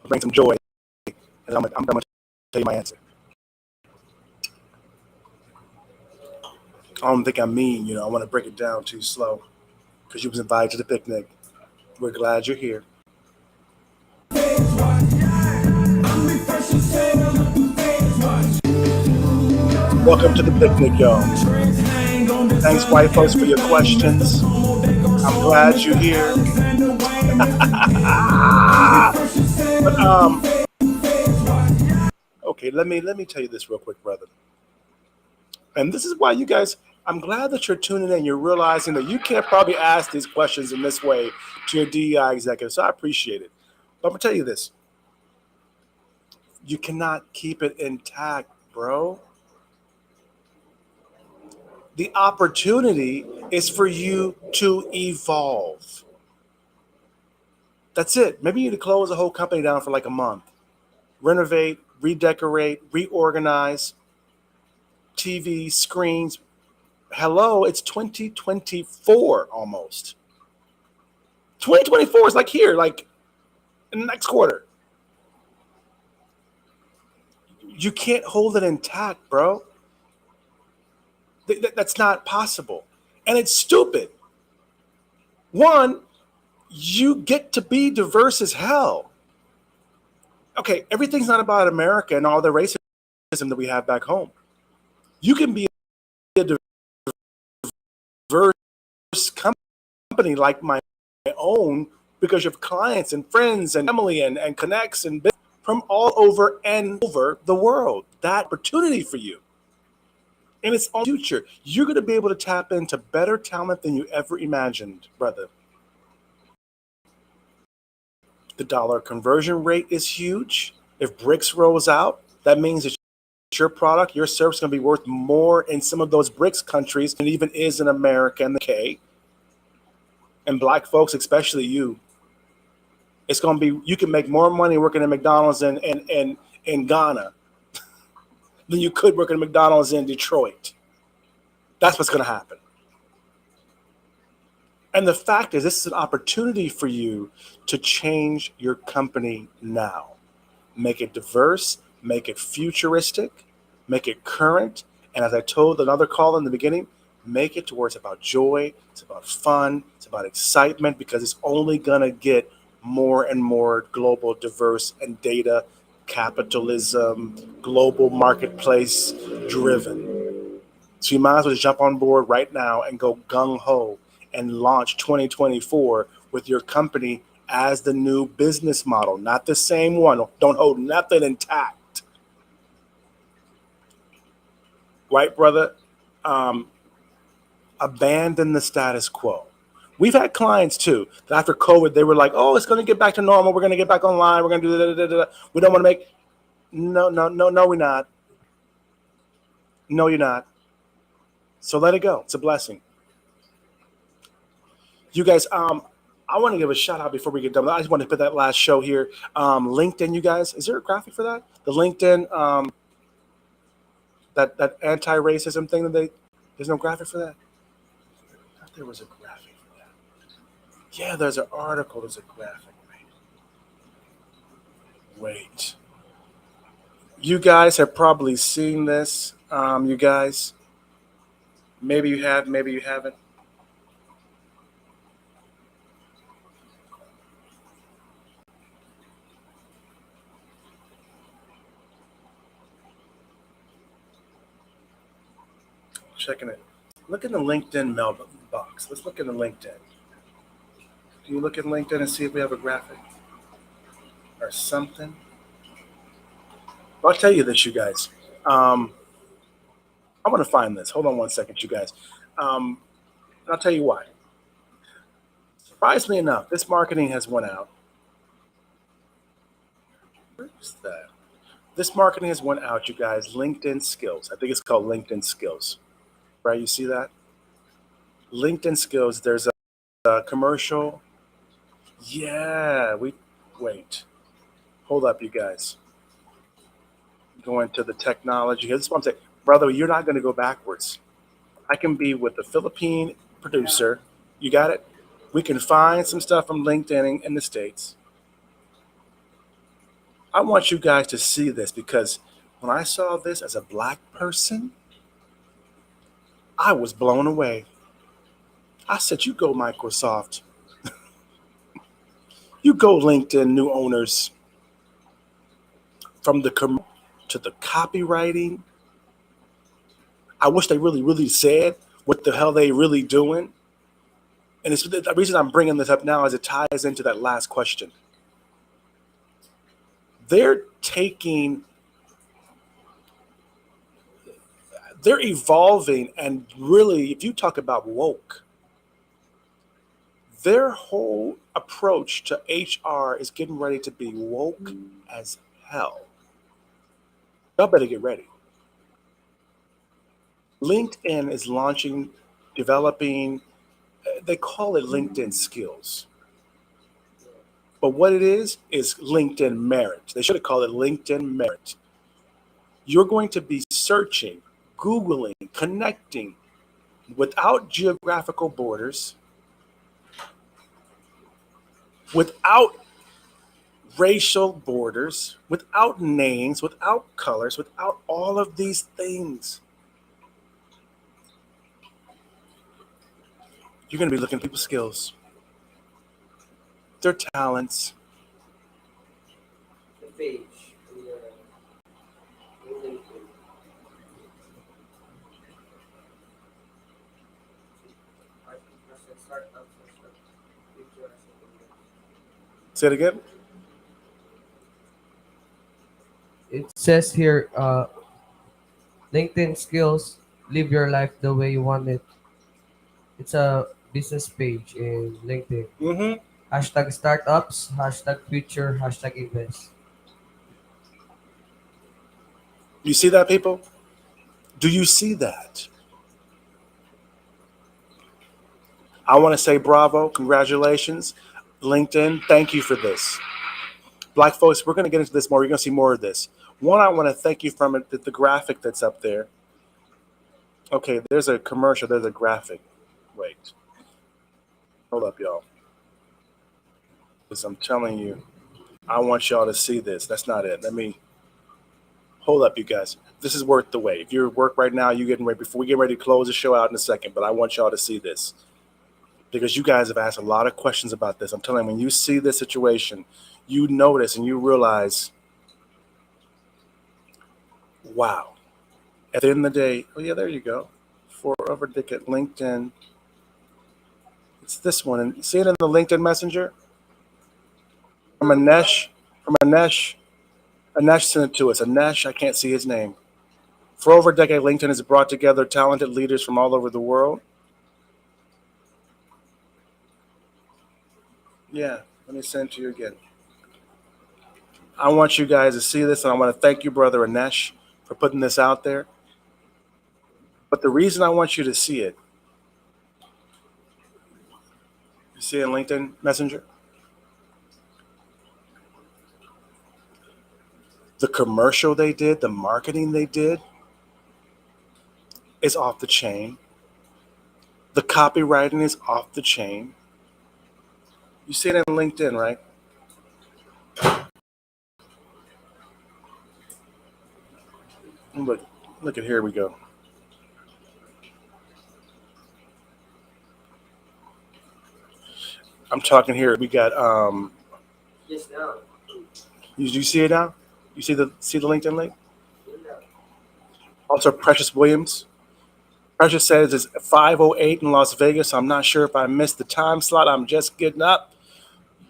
Bring some joy, and I'm going to tell you my answer. I don't think I'm mean, I want to break it down too slow, because you was invited to the picnic. We're glad you're here. Welcome to the picnic, y'all. Thanks, white folks, for your questions. I'm glad you're here. But okay, let me tell you this real quick, brother. And this is why you guys, I'm glad that you're tuning in. You're realizing that you can't probably ask these questions in this way to your DEI executive. So I appreciate it. But I'm gonna tell you this. You cannot keep it intact, bro. The opportunity is for you to evolve. That's it. Maybe you need to close the whole company down for like a month. Renovate, redecorate, reorganize, TV, screens. Hello, it's 2024 almost. 2024 is like here, like in the next quarter. You can't hold it intact, bro. That's not possible. And it's stupid. One, you get to be diverse as hell. Okay, everything's not about America and all the racism that we have back home. You can be a diverse company like my own because you have clients and friends and family and connects and business from all over and over the world. That opportunity for you. And it's all future. You're going to be able to tap into better talent than you ever imagined, brother. The dollar conversion rate is huge. If BRICS rolls out, that means that your product, your service is going to be worth more in some of those BRICS countries than it even is in America and the UK. And black folks, especially you, it's going to be, you can make more money working at McDonald's in Ghana than you could working at McDonald's in Detroit. That's what's going to happen. And the fact is, this is an opportunity for you to change your company now. Make it diverse, make it futuristic, make it current. And as I told another call in the beginning, make it to where it's about joy, it's about fun, it's about excitement, because it's only going to get more and more global, diverse, and data capitalism, global marketplace driven. So you might as well just jump on board right now and go gung-ho and launch 2024 with your company as the new business model, not the same one. Don't hold nothing intact. Right, brother? Abandon the status quo. We've had clients too that after COVID, they were like, oh, it's going to get back to normal. We're going to get back online. We're going to do da-da-da-da-da. We don't want to make, no, we're not. No, you're not. So let it go. It's a blessing. You guys, I want to give a shout out before we get done. I just want to put that last show here. LinkedIn, you guys, is there a graphic for that? The LinkedIn, that anti-racism thing there's no graphic for that? I thought there was a graphic for that. Yeah, there's an article, there's a graphic. Wait. You guys have probably seen this. You guys, maybe you have, maybe you haven't. Checking it. Look in the LinkedIn mailbox. Let's look in the LinkedIn. Can you look at LinkedIn and see if we have a graphic or something? I'll tell you this, you guys. I want to find this. Hold on one second, you guys. I'll tell you why. Surprisingly enough, this marketing has went out. Where's that? This marketing has went out, you guys. LinkedIn Skills. I think it's called LinkedIn Skills. Right? You see that? LinkedIn Skills. There's a commercial. Yeah. Wait. Hold up, you guys. Going to the technology. This is what I'm saying. Brother, you're not going to go backwards. I can be with the Philippine producer. You got it? We can find some stuff from LinkedIn in the States. I want you guys to see this because when I saw this as a black person, I was blown away. I said, you go Microsoft. You go LinkedIn new owners. From the to the copywriting. I wish they really said what the hell they really doing. And it's the reason I'm bringing this up now is it ties into that last question. They're evolving, and really, if you talk about woke, their whole approach to HR is getting ready to be woke as hell. Y'all better get ready. LinkedIn is launching, developing, they call it LinkedIn Skills. But what it is LinkedIn Merit. They should have called it LinkedIn Merit. You're going to be searching, Googling, connecting without geographical borders, without racial borders, without names, without colors, without all of these things. You're going to be looking at people's skills. their talents. The page. LinkedIn. Say it again. It says here, LinkedIn skills, live your life the way you want it. It's a business page in LinkedIn. Mm-hmm. Hashtag startups, hashtag future, hashtag invest. You see that, people? Do you see that? I want to say bravo, congratulations, LinkedIn. Thank you for this. Black folks, we're going to get into this more. You're going to see more of this. One, I want to thank you from it, the graphic that's up there. Okay, there's a commercial. There's a graphic. Wait. Hold up, y'all. Because I'm telling you, I want y'all to see this. That's not it. Hold up, you guys. This is worth the wait. If you're at work right now, you're getting ready. Before we get ready to close the show out in a second, but I want y'all to see this. Because you guys have asked a lot of questions about this. I'm telling you, when you see this situation, you notice and you realize, wow. At the end of the day, oh yeah, there you go. For over a decade, LinkedIn. It's this one. And see it in the LinkedIn Messenger? From Anesh. Anesh sent it to us. Anesh, I can't see his name. For over a decade, LinkedIn has brought together talented leaders from all over the world. Yeah, let me send it to you again. I want you guys to see this, and I want to thank you, Brother Anesh, for putting this out there. But the reason I want you to see it, you see it in LinkedIn Messenger? The commercial they did, the marketing they did is off the chain. The copywriting is off the chain. You see it in LinkedIn, right? Look at here we go. I'm talking here. We got Yes, now. you see it now? You see the LinkedIn link? Also Precious Williams. Precious says it's 5:08 in Las Vegas. So I'm not sure if I missed the time slot. I'm just getting up.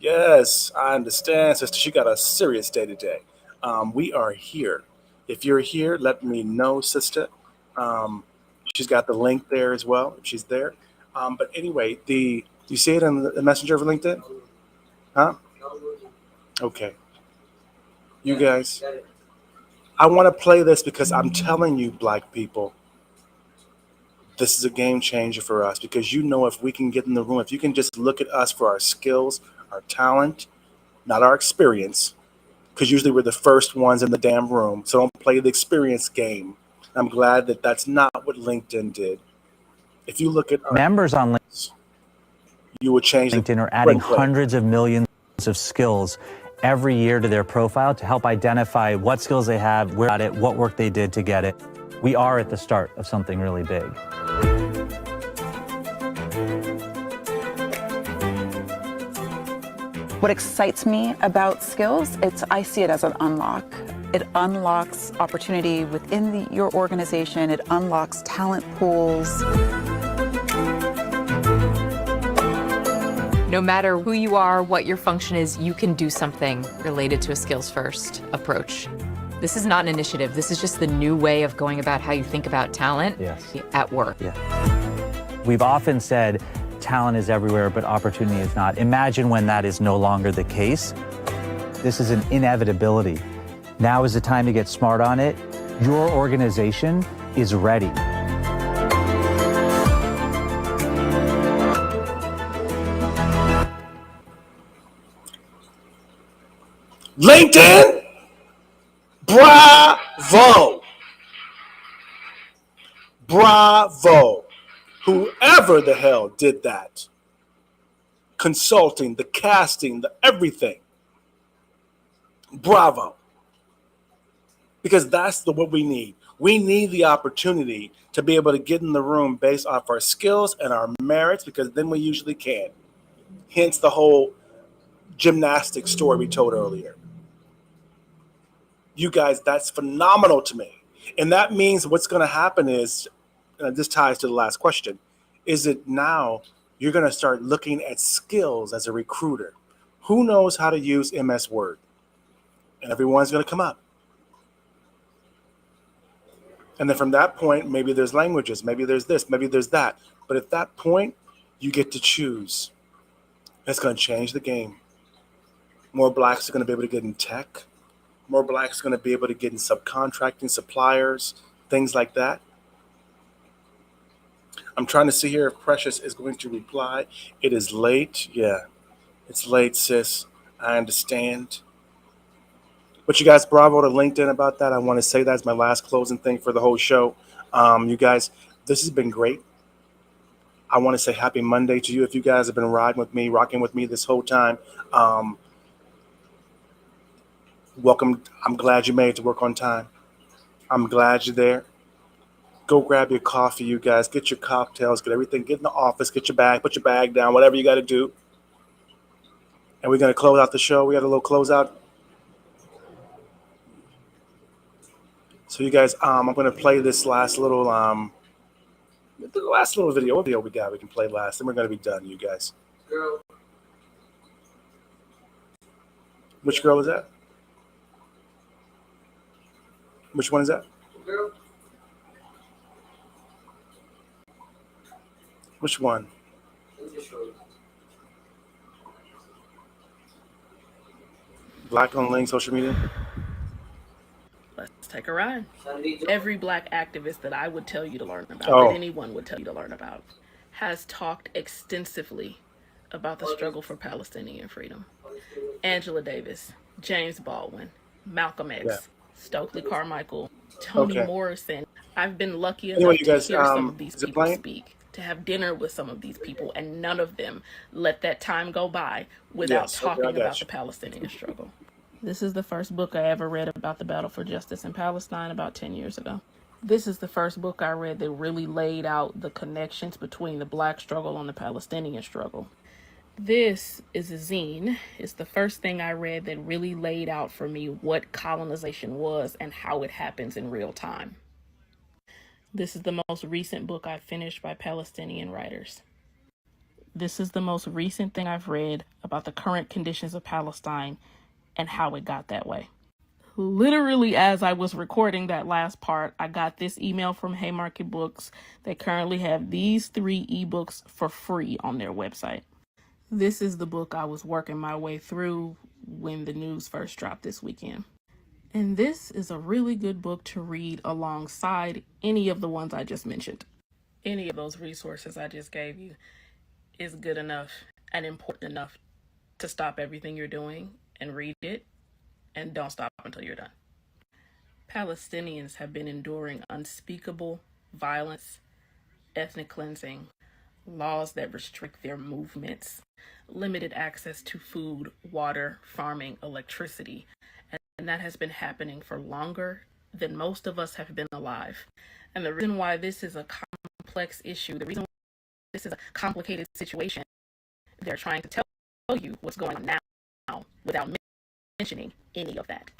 Yes, I understand, sister. She got a serious day today. We are here. If you're here, let me know, sister. She's got the link there as well, if she's there. But anyway, you see it in the messenger of LinkedIn? Huh? Okay. You guys, I want to play this because I'm telling you, Black people, this is a game changer for us because if we can get in the room, if you can just look at us for our skills, our talent, not our experience, because usually we're the first ones in the damn room. So don't play the experience game. I'm glad that that's not what LinkedIn did. If you look at members on LinkedIn, you would change LinkedIn are adding hundreds of millions of skills every year to their profile to help identify what skills they have, where got it, what work they did to get it. We are at the start of something really big. What excites me about skills, I see it as an unlock. It unlocks opportunity within your organization. It unlocks talent pools. No matter who you are, what your function is, you can do something related to a skills-first approach. This is not an initiative. This is just the new way of going about how you think about talent at work. Yeah. We've often said talent is everywhere, but opportunity is not. Imagine when that is no longer the case. This is an inevitability. Now is the time to get smart on it. Your organization is ready. LinkedIn, bravo. Bravo. Whoever the hell did that. Consulting, the casting, the everything. Bravo. Because that's what we need. We need the opportunity to be able to get in the room based off our skills and our merits, because then we usually can. Hence the whole gymnastics story we told earlier. You guys, that's phenomenal to me. And that means what's going to happen is, this ties to the last question, is it now you're going to start looking at skills as a recruiter. Who knows how to use MS Word? And everyone's going to come up. And then from that point, maybe there's languages, maybe there's this, maybe there's that. But at that point, you get to choose. It's going to change the game. More blacks are going to be able to get in tech. More blacks are going to be able to get in subcontracting, suppliers, things like that. I'm trying to see here if Precious is going to reply. It is late. Yeah, it's late, sis. I understand. But you guys, bravo to LinkedIn about that. I want to say that's my last closing thing for the whole show. You guys, this has been great. I want to say happy Monday to you. If you guys have been riding with me, rocking with me this whole time, welcome. I'm glad you made it to work on time. I'm glad you're there. Go grab your coffee, you guys. Get your cocktails, get everything. Get in the office, get your bag, put your bag down, whatever you got to do. And we're going to close out the show. We got a little closeout. So you guys, I'm going to play this last little video. What video we got? We can play last, and we're going to be done, you guys. Girl. Which girl is that? Which one is that? Girl. Which one? Black on Link social media? Let's take a ride. Every black activist that I would tell you to learn about, that anyone would tell you to learn about, has talked extensively about the struggle for Palestinian freedom. Angela Davis, James Baldwin, Malcolm X, Stokely Carmichael, Toni Morrison. I've been lucky enough to hear some of these people speak, to have dinner with some of these people, and none of them let that time go by without talking about the Palestinian struggle. This is the first book I ever read about the battle for justice in Palestine about 10 years ago. This is the first book I read that really laid out the connections between the black struggle and the Palestinian struggle. This is a zine. It's the first thing I read that really laid out for me what colonization was and how it happens in real time. This is the most recent book I've finished by Palestinian writers. This is the most recent thing I've read about the current conditions of Palestine and how it got that way. Literally, as I was recording that last part, I got this email from Haymarket Books. They currently have these 3 ebooks for free on their website. This is the book I was working my way through when the news first dropped this weekend. And this is a really good book to read alongside any of the ones I just mentioned. Any of those resources I just gave you is good enough and important enough to stop everything you're doing and read it, and don't stop until you're done. Palestinians have been enduring unspeakable violence, ethnic cleansing, laws that restrict their movements, limited access to food, water, farming, electricity, and that has been happening for longer than most of us have been alive. And the reason why this is a complex issue, the reason why this is a complicated situation, they're trying to tell you what's going on now without mentioning any of that.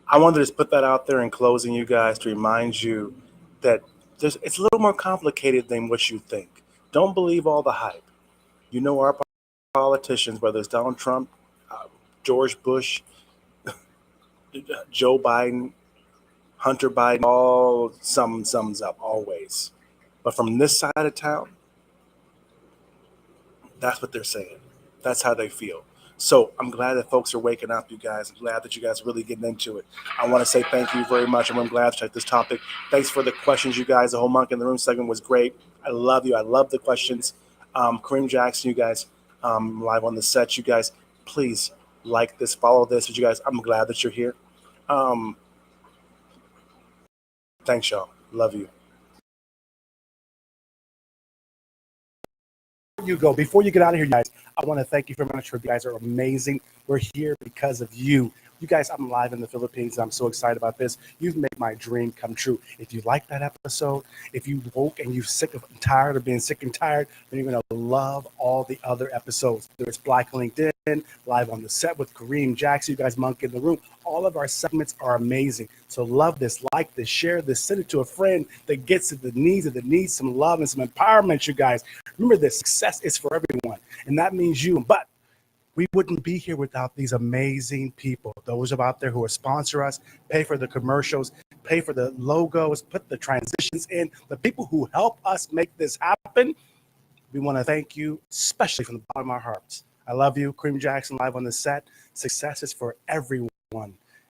I wanted to just put that out there in closing, you guys, to remind you that it's a little more complicated than what you think. Don't believe all the hype. You know, our politicians, whether it's Donald Trump, George Bush, Joe Biden, Hunter Biden, all sums up always. But from this side of town, that's what they're saying. That's how they feel. So I'm glad that folks are waking up, you guys. I'm glad that you guys are really getting into it. I want to say thank you very much. I'm glad to check this topic. Thanks for the questions, you guys. The whole Monkey in the Room segment was great. I love you. I love the questions. Kareem Jackson, you guys, live on the set. You guys, please like this, follow this. You guys, I'm glad that you're here. Thanks, y'all. Love you. Before you get out of here, guys, I want to thank you very much. You guys are amazing. We're here because of you. You guys, I'm live in the Philippines. I'm so excited about this. You've made my dream come true. If you like that episode, if you woke and you're sick and tired of being sick and tired, then you're going to love all the other episodes. There's Black LinkedIn, Live on the Set with Kareem Jackson, you guys, Monk in the Room. All of our segments are amazing. So love this, like this, share this, send it to a friend that gets it, that needs some love and some empowerment, you guys. Remember this, success is for everyone, and that means you. But we wouldn't be here without these amazing people, those out there who will sponsor us, pay for the commercials, pay for the logos, put the transitions in, the people who help us make this happen. We want to thank you, especially from the bottom of our hearts. I love you. Kareem Jackson, Live on the Set. Success is for everyone.